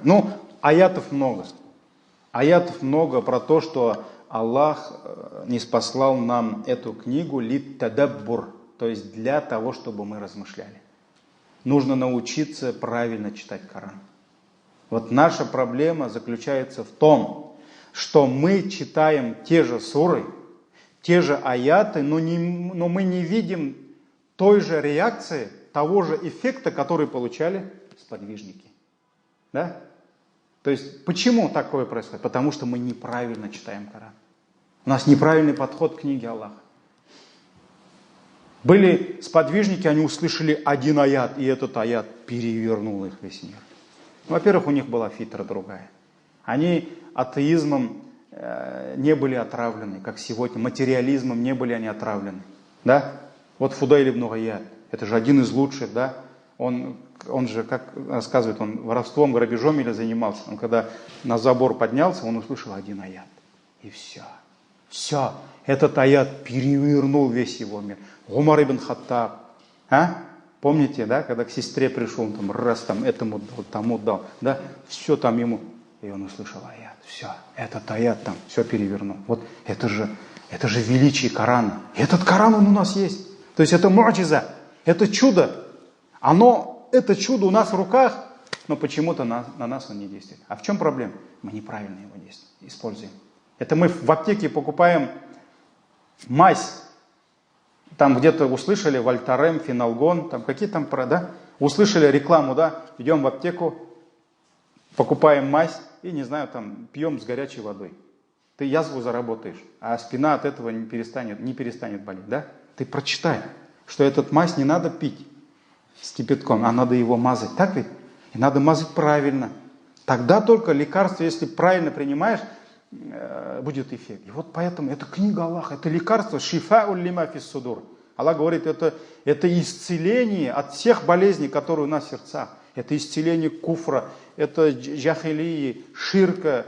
Ну, аятов много. Аятов много про то, что Аллах ниспослал нам эту книгу лит-тадаббур, то есть для того, чтобы мы размышляли. Нужно научиться правильно читать Коран. Вот наша проблема заключается в том, что мы читаем те же суры, те же аяты, но мы не видим той же реакции, того же эффекта, который получали сподвижники. Да? То есть, почему такое происходит? Потому что мы неправильно читаем Коран. У нас неправильный подход к книге Аллаха. Были сподвижники, они услышали один аят, и этот аят перевернул их весь мир. Во-первых, у них была фитра другая. Они атеизмом не были отравлены, как сегодня, материализмом не были они отравлены. Да? Вот Фудайль ибн Гайяд, это же один из лучших, да? Он же, как рассказывает, он воровством, грабежом или занимался. Он когда на забор поднялся, он услышал один аят. И все. Все. Этот аят перевернул весь его мир. Умар ибн Хаттаб. Помните, да, когда к сестре пришел, он там раз там этому дал, тому дал. Да? Все там ему. И он услышал аят. Все. Этот аят там все перевернул. Вот это же величие Корана. И этот Коран он у нас есть. То есть это му'джиза. Это чудо. Это чудо у нас в руках, но почему-то на нас он не действует. А в чем проблема? Мы неправильно его используем. Это мы в аптеке покупаем мазь. Там где-то услышали Вольтарем, Феналгон, там какие там, да? Услышали рекламу, да? Идем в аптеку, покупаем мазь и, не знаю, там пьем с горячей водой. Ты язву заработаешь, а спина от этого не перестанет болеть, да? Ты прочитай, что этот мазь не надо пить с кипятком, а надо его мазать, так ведь? И надо мазать правильно. Тогда только лекарство, если правильно принимаешь, будет эффект. И вот поэтому это книга Аллаха, это лекарство, шифа'уль лима фис судур. Аллах говорит, это исцеление от всех болезней, которые у нас в сердцах. Это исцеление куфра, это джахилии, ширка,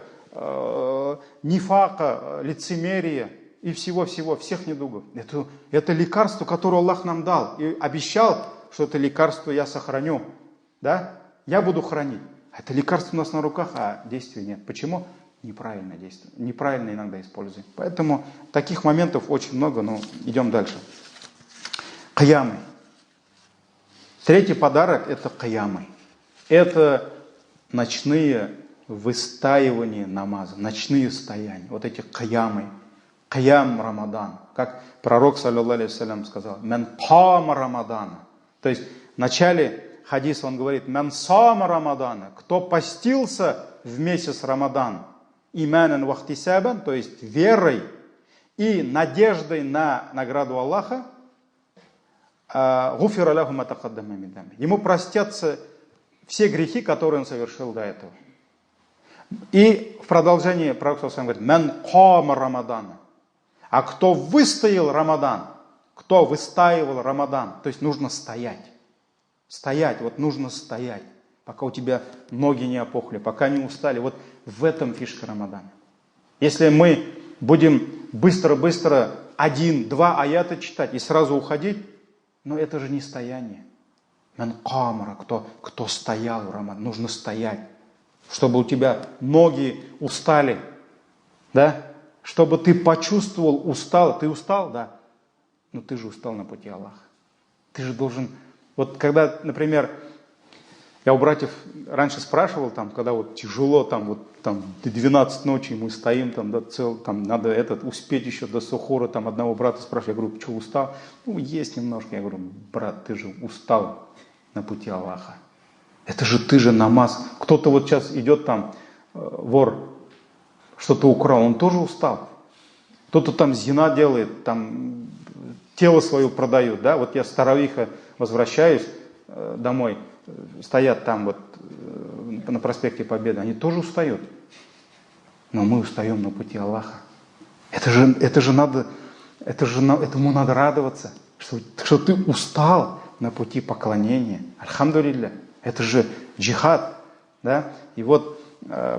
нифака, лицемерия и всего-всего, всех недугов. Это лекарство, которое Аллах нам дал. И обещал, что это лекарство я сохраню. Да? Я буду хранить. Это лекарство у нас на руках, а действия нет. Почему? Неправильно действуем. Неправильно иногда используем. Поэтому таких моментов очень много, но идем дальше. Каямы. Третий подарок – это каямы. Это ночные выстаивания намаза, ночные стояния. Вот эти каямы. Каям Рамадан. Как пророк, саллаллаху алейхи вассалям, сказал, «Мен кама Рамадана». То есть в начале хадиса он говорит, «Мен сама Рамадана». Кто постился в месяц Рамадан, иманан вахтисабан, то есть верой и надеждой на награду Аллаха, гуфира лаху ма тақаддама мин дамби. Ему простятся все грехи, которые он совершил до этого. И в продолжении пророк говорит, «Мен кама Рамадана». А кто выстоял Рамадан, кто выстаивал Рамадан, то есть нужно стоять. Стоять, вот нужно стоять, пока у тебя ноги не опухли, пока не устали. Вот в этом фишка Рамадана. Если мы будем быстро-быстро 1-2 аята читать и сразу уходить, но это же не стояние. Мен камара, кто стоял в Рамадан, нужно стоять, чтобы у тебя ноги устали, да? Чтобы ты почувствовал, устал. Ты устал, да? Но ты же устал на пути Аллаха. Ты же должен... Вот когда, например, Я у братьев раньше спрашивал, там, когда вот тяжело, там, вот, там, до 12 ночи мы стоим, там, там надо успеть еще до сухора, там, одного брата спрашиваю, я говорю, что, устал? Ну, есть немножко. Я говорю, брат, ты же устал на пути Аллаха. Это же ты же намаз. Кто-то вот сейчас идет там, вор, что-то украл, он тоже устал. Кто-то там зина делает, там, тело свое продает, да, вот я с таравиха возвращаюсь домой, стоят там вот на проспекте Победы, они тоже устают. Но мы устаем на пути Аллаха. Это же надо, этому надо радоваться, что ты устал на пути поклонения. Альхамдулилля. Это же джихад. Да? И вот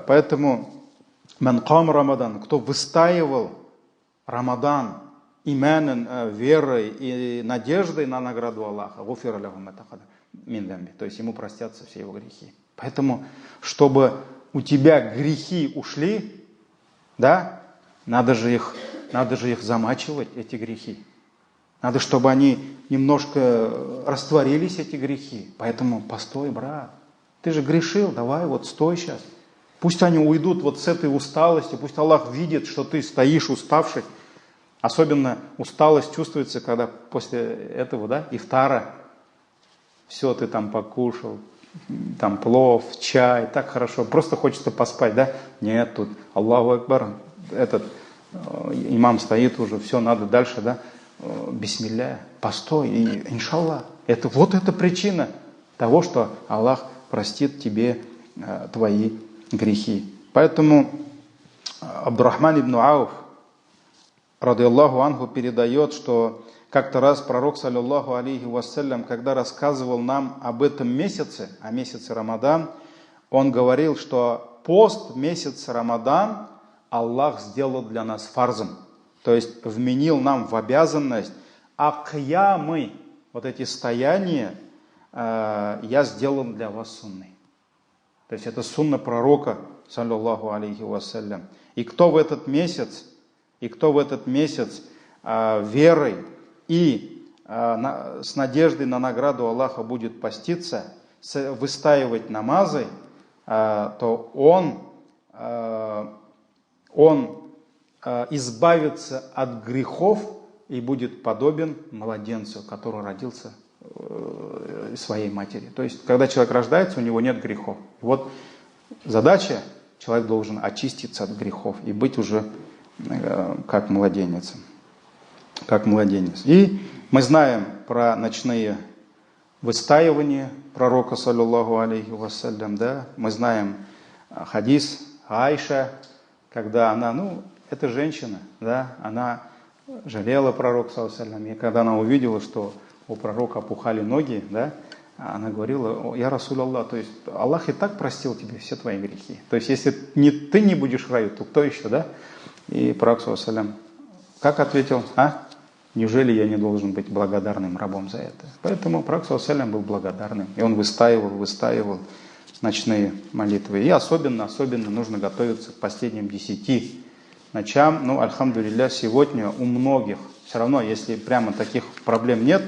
поэтому манкам Рамадан, кто выстаивал Рамадан иманом, верой и надеждой на награду Аллаха, то есть ему простятся все его грехи. Поэтому, чтобы у тебя грехи ушли, да, надо же их замачивать, эти грехи. Надо, чтобы они немножко растворились, эти грехи. Поэтому постой, брат, ты же грешил, давай вот стой сейчас. Пусть они уйдут вот с этой усталости, пусть Аллах видит, что ты стоишь уставший. Особенно усталость чувствуется, когда после этого, да, ифтара, все ты там покушал, там плов, чай, так хорошо, просто хочется поспать, да? Нет, тут Аллаху Акбар, имам стоит уже, все, надо дальше, да? Бисмилля, постой, и иншаллах. Вот это причина того, что Аллах простит тебе твои грехи. Поэтому Абдурахман ибн Ауф, ради Аллаху анху, передает, что как-то раз пророк, саллиллаху алейхи вассалям, когда рассказывал нам об этом месяце, о месяце Рамадан, он говорил, что пост месяца Рамадан Аллах сделал для нас фарзом, то есть вменил нам в обязанность, а кьямы, вот эти стояния, я сделал для вас сунной. То есть это сунна пророка, саллиллаху алейхи вассалям. И кто в этот месяц верой и с надеждой на награду Аллаха будет поститься, выстаивать намазы, то он избавится от грехов и будет подобен младенцу, который родился своей матери. То есть, когда человек рождается, у него нет грехов. Вот задача, человек должен очиститься от грехов и быть уже как младенец. И мы знаем про ночные выстаивания пророка, саллиллаху алейхи вассалям, да? Мы знаем хадис Айша, когда она, это женщина, да? Она жалела пророка, саллиллаху алейхи вассалям, и когда она увидела, что у пророка опухали ноги, да? Она говорила: «Я Расуль Аллах, то есть Аллах и так простил тебе все твои грехи. То есть если ты не будешь в раю, то кто еще, да?» И пророк, саллиллаху алейхи вассалям, как ответил? Неужели я не должен быть благодарным рабом за это? Поэтому пророк, саллиллаху алейхи вассалям, был благодарным. И он выстаивал ночные молитвы. И особенно нужно готовиться к последним 10 ночам. Альхамдулилля, сегодня у многих, все равно, если прямо таких проблем нет,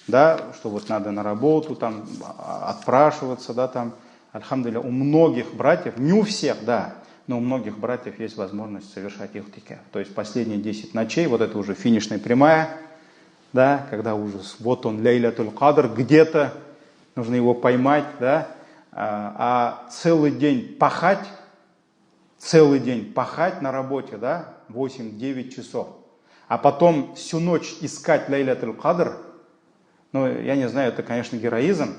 да, что вот надо на работу, там, отпрашиваться, да, там, альхамдулилля, у многих братьев, не у всех, да, но у многих братьев есть возможность совершать ихтикаф. То есть последние 10 ночей, вот это уже финишная прямая, да, когда уже вот он, Лейлятуль Кадр, где-то нужно его поймать, да, а целый день пахать на работе, да, 8-9 часов, а потом всю ночь искать Лейлятуль Кадр, я не знаю, это, конечно, героизм,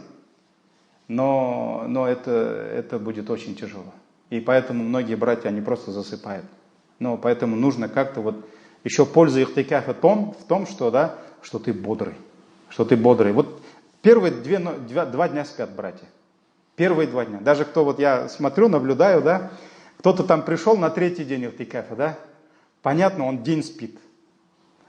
но это будет очень тяжело. И поэтому многие братья, они просто засыпают. Поэтому нужно как-то еще польза ихтикафа в том, что ты бодрый. Вот первые 2 дня спят братья. Первые 2 дня. Даже кто, я смотрю, наблюдаю, да, кто-то там пришел на 3-й день ихтикафа, да, понятно, он день спит.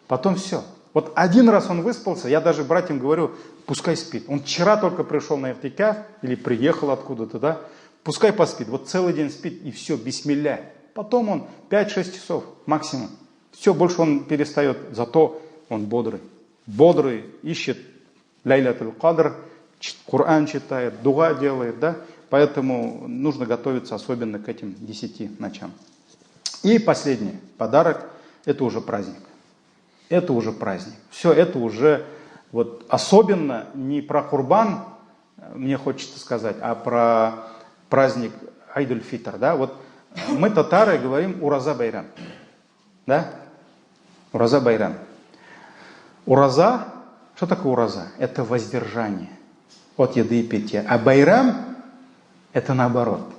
Потом все. Вот один раз он выспался, я даже братьям говорю, пускай спит. Он вчера только пришел на ихтикаф или приехал откуда-то, да, пускай поспит, вот целый день спит, и все, бисмилля. Потом он 5-6 часов максимум. Все, больше он перестает, зато он бодрый, ищет Лейлятуль Кадр Коран читает, дуа делает, да? Поэтому нужно готовиться особенно к этим 10 ночам. И последний подарок – это уже праздник. Это уже праздник. Все, это уже вот особенно не про Курбан, мне хочется сказать, а про праздник Айдуль-Фитр. Да? Вот мы, татары, говорим Ураза Байрам. Да? Ураза Байрам. Ураза, что такое ураза? Это воздержание от еды и питья. А Байрам – это наоборот.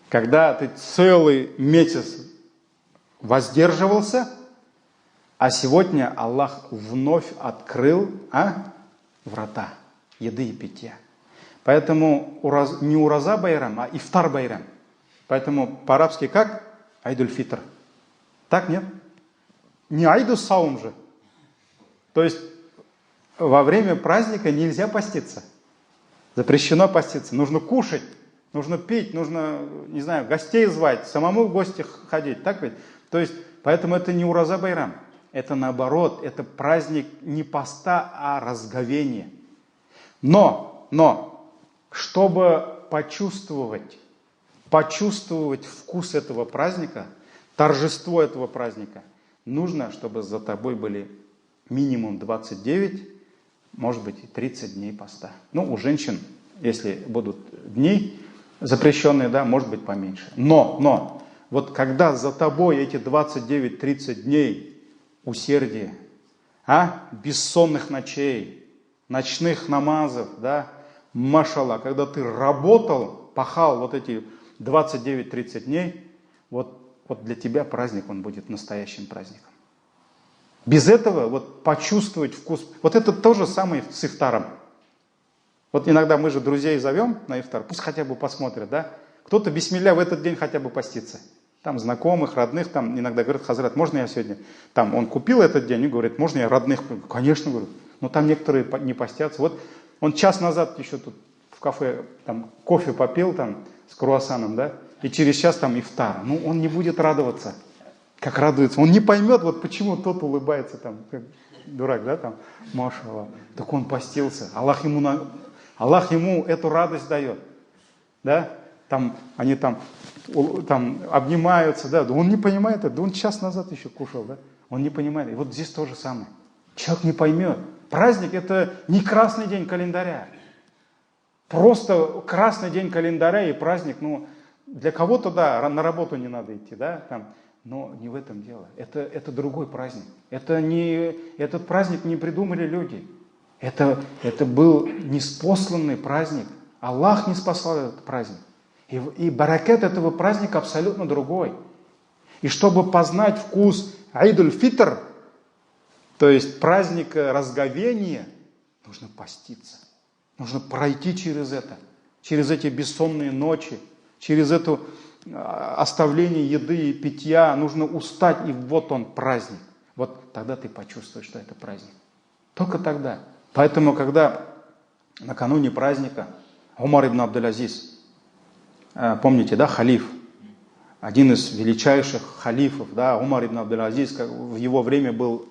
Когда ты целый месяц воздерживался, а сегодня Аллах вновь открыл врата еды и питья. Поэтому не ураза Байрам, а ифтар Байрам. Поэтому по-арабски как? Айдуль-Фитр. Так, нет? Не Айду-Саум же. То есть во время праздника нельзя поститься. Запрещено поститься. Нужно кушать, нужно пить, нужно, не знаю, гостей звать, самому в гости ходить. Так ведь? То есть, поэтому это не ураза Байрам. Это наоборот, это праздник не поста, а разговения. Но, чтобы почувствовать вкус этого праздника, торжество этого праздника, нужно, чтобы за тобой были минимум 29, может быть, и 30 дней поста. Ну, у женщин, если будут дни запрещенные, да, может быть, поменьше. Но, вот когда за тобой эти 29-30 дней усердия, бессонных ночей, ночных намазов, да, машалла, когда ты работал, пахал вот эти 29-30 дней, вот для тебя праздник, он будет настоящим праздником. Без этого вот почувствовать вкус, вот это то же самое с ифтаром. Вот иногда мы же друзей зовем на ифтар, пусть хотя бы посмотрят, да, кто-то бисмилля в этот день хотя бы постится. Там знакомых, родных, там иногда говорят: Хазрат, можно я сегодня? Там он купил этот день и говорит: можно я родных? Конечно, говорю. Но там некоторые не постятся. Вот он час назад еще тут в кафе там кофе попил там с круассаном, да, и через час там ифтар. Ну, он не будет радоваться, как радуется. Он не поймет, вот почему тот улыбается там, как дурак, да, там, машалла. Так он постился. Аллах ему эту радость дает, да. Там, они там обнимаются, да, он не понимает это, да он час назад еще кушал, да, он не понимает. И вот здесь то же самое. Человек не поймет. Праздник – это не красный день календаря. Просто красный день календаря и праздник, ну, для кого-то, да, на работу не надо идти, да, там, но не в этом дело. Это другой праздник. Этот праздник не придумали люди. Это был неспосланный праздник. Аллах не спасал этот праздник. И баракет этого праздника абсолютно другой. И чтобы познать вкус Айдуль-Фитр, то есть праздник разговения, нужно поститься. Нужно пройти через это, через эти бессонные ночи, через это оставление еды и питья. Нужно устать, и вот он праздник. Вот тогда ты почувствуешь, что это праздник. Только тогда. Поэтому, когда накануне праздника Умар ибн Абдуль-Азиз, помните, да, халиф, один из величайших халифов, да, Умар ибн Абдуль-Азиз, в его время был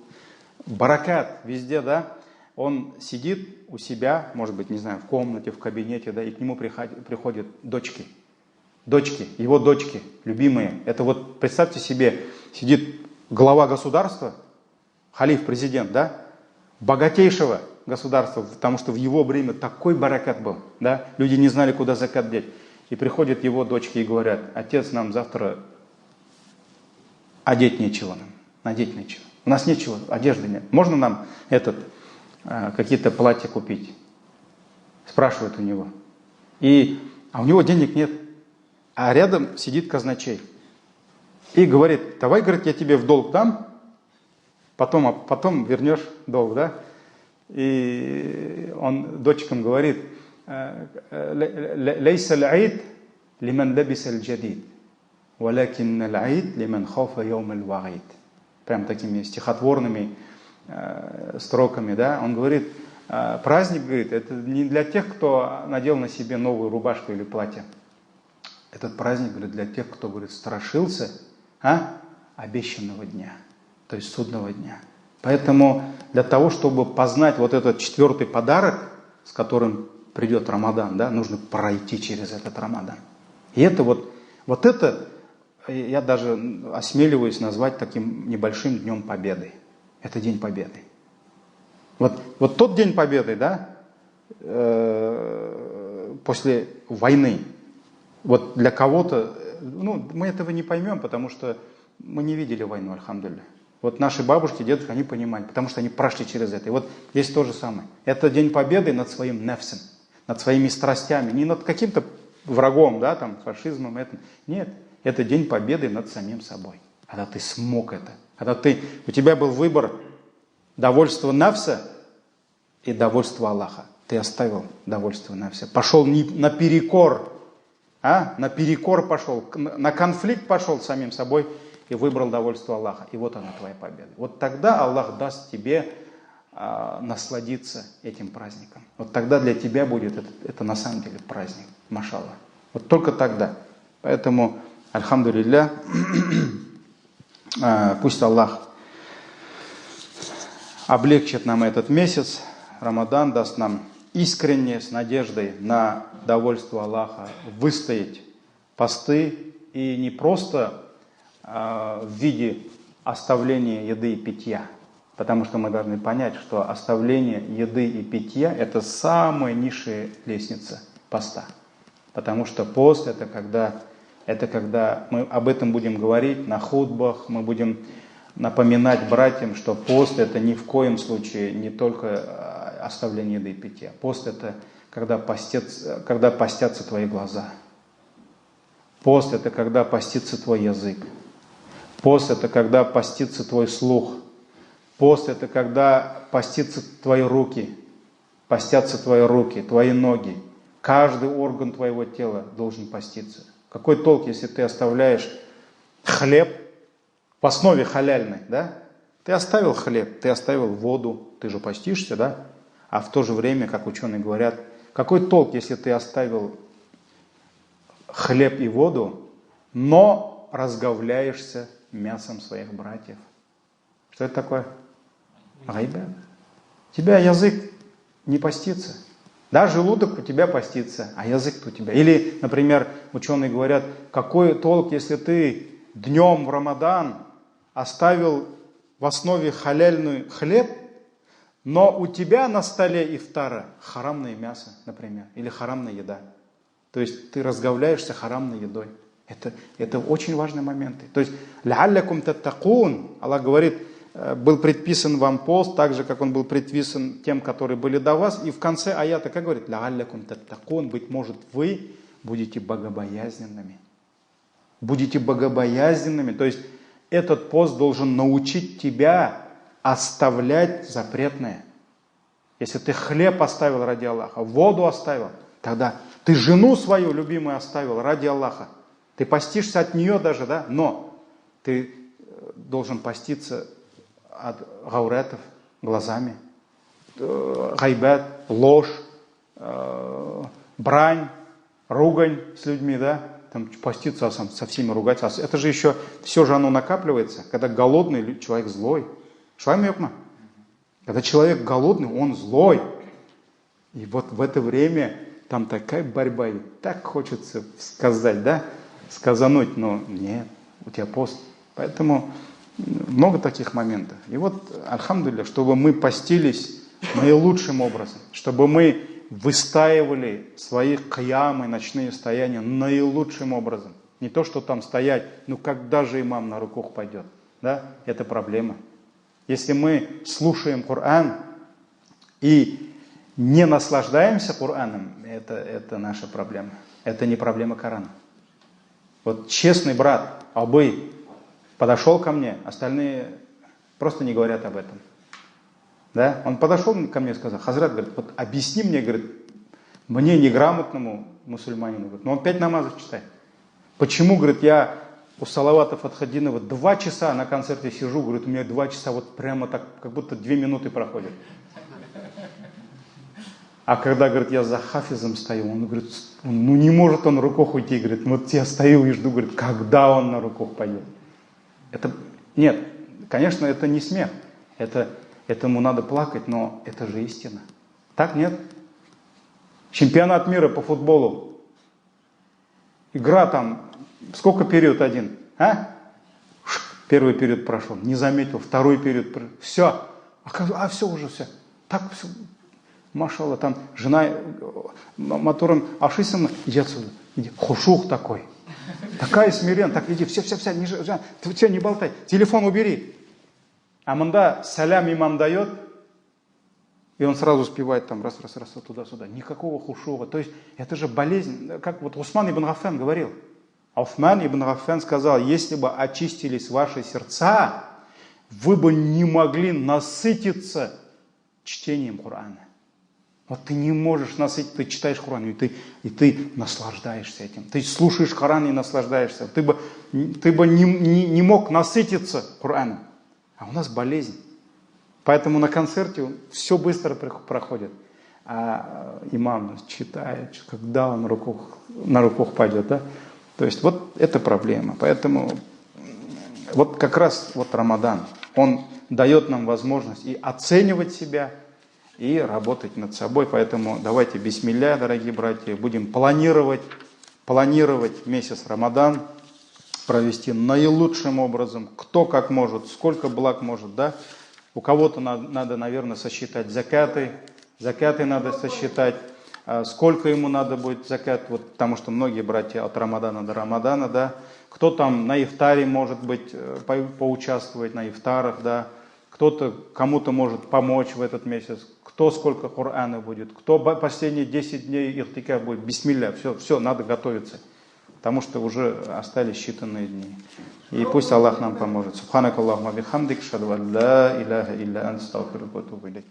баракат везде, да, он сидит у себя, может быть, не знаю, в комнате, в кабинете, да, и к нему приходят дочки, его дочки, любимые. Это вот, представьте себе, сидит глава государства, халиф, президент, да, богатейшего государства, потому что в его время такой баракат был, да, люди не знали, куда закат деть. И приходят его дочки и говорят: отец, нам завтра одеть нечего, надеть нечего. У нас нечего, одежды нет. Можно нам какие-то платья купить? Спрашивают у него. А у него денег нет. А рядом сидит казначей. И говорит: давай, говорит, я тебе в долг дам, потом вернешь долг, да? И он дочкам говорит: лейса аль-айд лиман лабиса аль-джадид, валякин аль-айд лиман хафа яум аль-ваид. Прям такими стихотворными строками, да? Он говорит: праздник, говорит, это не для тех, кто надел на себе новую рубашку или платье. Этот праздник, говорит, для тех, кто, говорит, страшился обещанного дня, то есть судного дня. Поэтому для того, чтобы познать вот этот 4-й подарок, с которым придет Рамадан, да, нужно пройти через этот Рамадан. И это вот это я даже осмеливаюсь назвать таким небольшим днем победы. Это День Победы. Вот тот День Победы, да, после войны, вот для кого-то, ну, мы этого не поймем, потому что мы не видели войну, альхамдулилля. Вот наши бабушки, дедушки, они понимали, потому что они прошли через это. И вот здесь то же самое. Это День Победы над своим нефсом, над своими страстями, не над каким-то врагом, да, там, фашизмом, это. Нет, это День Победы над самим собой. Когда ты смог это, когда у тебя был выбор довольства нефса и довольства Аллаха. Ты оставил довольство нефса, пошел наперекор, наперекор пошел, на конфликт пошел с самим собой и выбрал довольство Аллаха. И вот она твоя победа. Вот тогда Аллах даст тебе насладиться этим праздником. Вот тогда для тебя будет это на самом деле праздник. Машаллах. Вот только тогда. Поэтому, альхамдулилля, пусть Аллах облегчит нам этот месяц. Рамадан даст нам искренне, с надеждой на довольство Аллаха выстоять посты. И не просто в виде оставления еды и питья. Потому что мы должны понять, что оставление еды и питья – это самая низшая лестница поста. Потому что пост – это когда мы об этом будем говорить на хутбах, мы будем напоминать братьям, что пост – это ни в коем случае не только оставление еды и питья. Пост – это когда постятся твои глаза. Пост – это когда постится твой язык. Пост – это когда постится твой слух. Пост – это когда постятся твои руки, твои ноги. Каждый орган твоего тела должен поститься. Какой толк, если ты оставляешь хлеб в основе халяльной, да? Ты оставил хлеб, ты оставил воду, ты же постишься, да? А в то же время, как ученые говорят, какой толк, если ты оставил хлеб и воду, но разговляешься мясом своих братьев? Что это такое? Гайбат. У тебя язык не постится. Да, желудок у тебя постится, а язык у тебя. Или, например, ученые говорят, какой толк, если ты днем в Рамадан оставил в основе халяльный хлеб, но у тебя на столе ифтара харамное мясо, например, или харамная еда. То есть ты разговляешься харамной едой. Это очень важные моменты. То есть «Ляллякум таттакун», Аллах говорит, был предписан вам пост, так же, как он был предписан тем, которые были до вас. И в конце аята, как говорит, «Ляллякум таттакун», быть может, вы будете богобоязненными. Будете богобоязненными. То есть этот пост должен научить тебя оставлять запретное. Если ты хлеб оставил ради Аллаха, воду оставил, тогда ты жену свою любимую оставил ради Аллаха. Ты постишься от нее даже, да? Но ты должен поститься от гауретов глазами, гайбат, ложь, брань, ругань с людьми, да? Там поститься, со всеми ругать. Это же еще, все же оно накапливается, когда голодный человек злой. Швамёкма. Когда человек голодный, он злой. И вот в это время там такая борьба, и так хочется сказать, да? Сказануть, но нет, у тебя пост. Поэтому много таких моментов. И вот, альхамдулилля, чтобы мы постились наилучшим образом, чтобы мы выстаивали свои киямы, ночные стояния наилучшим образом. Не то, что там стоять, ну когда же имам на руках пойдет? Да? Это проблема. Если мы слушаем Коран и не наслаждаемся Кораном, это наша проблема. Это не проблема Корана. Вот честный брат Абый подошел ко мне, остальные просто не говорят об этом. Да? Он подошел ко мне и сказал, Хазрат, говорит, вот объясни мне, говорит, мне неграмотному мусульманину, говорит, но он 5 намазов читает. Почему, говорит, я у Салавата Фатхаддинова 2 часа на концерте сижу, говорит, у меня 2 часа вот прямо так, как будто 2 минуты проходят. А когда, говорит, я за хафизом стою, он говорит, ну не может он на руках уйти, говорит, вот я стою и жду, говорит, когда он на руках пойдет. Нет, конечно, это не смех, этому надо плакать, но это же истина. Так, нет? Чемпионат мира по футболу. Игра там, сколько период один? А? Первый период прошел, не заметил, второй период прошел. Все. Все уже, все. Так все. Машалла, там жена мотором ашисана, иди отсюда. Иди. Хушух такой. Такая смиренная, так иди, все, не болтай. Телефон убери. А мында салям имам дает, и он сразу успевает там раз, туда-сюда. Никакого хушуга. То есть это же болезнь, как вот Усман ибн Гаффан говорил. Усман ибн Гаффан сказал, если бы очистились ваши сердца, вы бы не могли насытиться чтением Корана. Вот ты не можешь насытиться, ты читаешь Коран, и ты наслаждаешься этим. Ты слушаешь Коран и наслаждаешься. Ты бы не мог насытиться Кораном. А у нас болезнь. Поэтому на концерте все быстро проходит. А имам читает, когда он на руках пойдет. Да? То есть вот это проблема. Поэтому вот как раз вот Рамадан, он дает нам возможность и оценивать себя, и работать над собой. Поэтому давайте бисмилля, дорогие братья, будем планировать месяц Рамадан, провести наилучшим образом, кто как может, сколько благ может, да. У кого-то надо, наверное, сосчитать закаты надо сосчитать, сколько ему надо будет закат, вот, потому что многие братья от Рамадана до Рамадана, да. Кто там на ифтаре, может быть, поучаствовать на ифтарах, да. Кто-то кому-то может помочь в этот месяц, кто сколько Корана будет, кто последние 10 дней ихтикаф будет, бисмилля, все, надо готовиться, потому что уже остались считанные дни. И пусть Аллах нам поможет. Субханакаллахумма бихамдик, шаду ан ла иляха илля анта, астагфирука ва атубу илейк.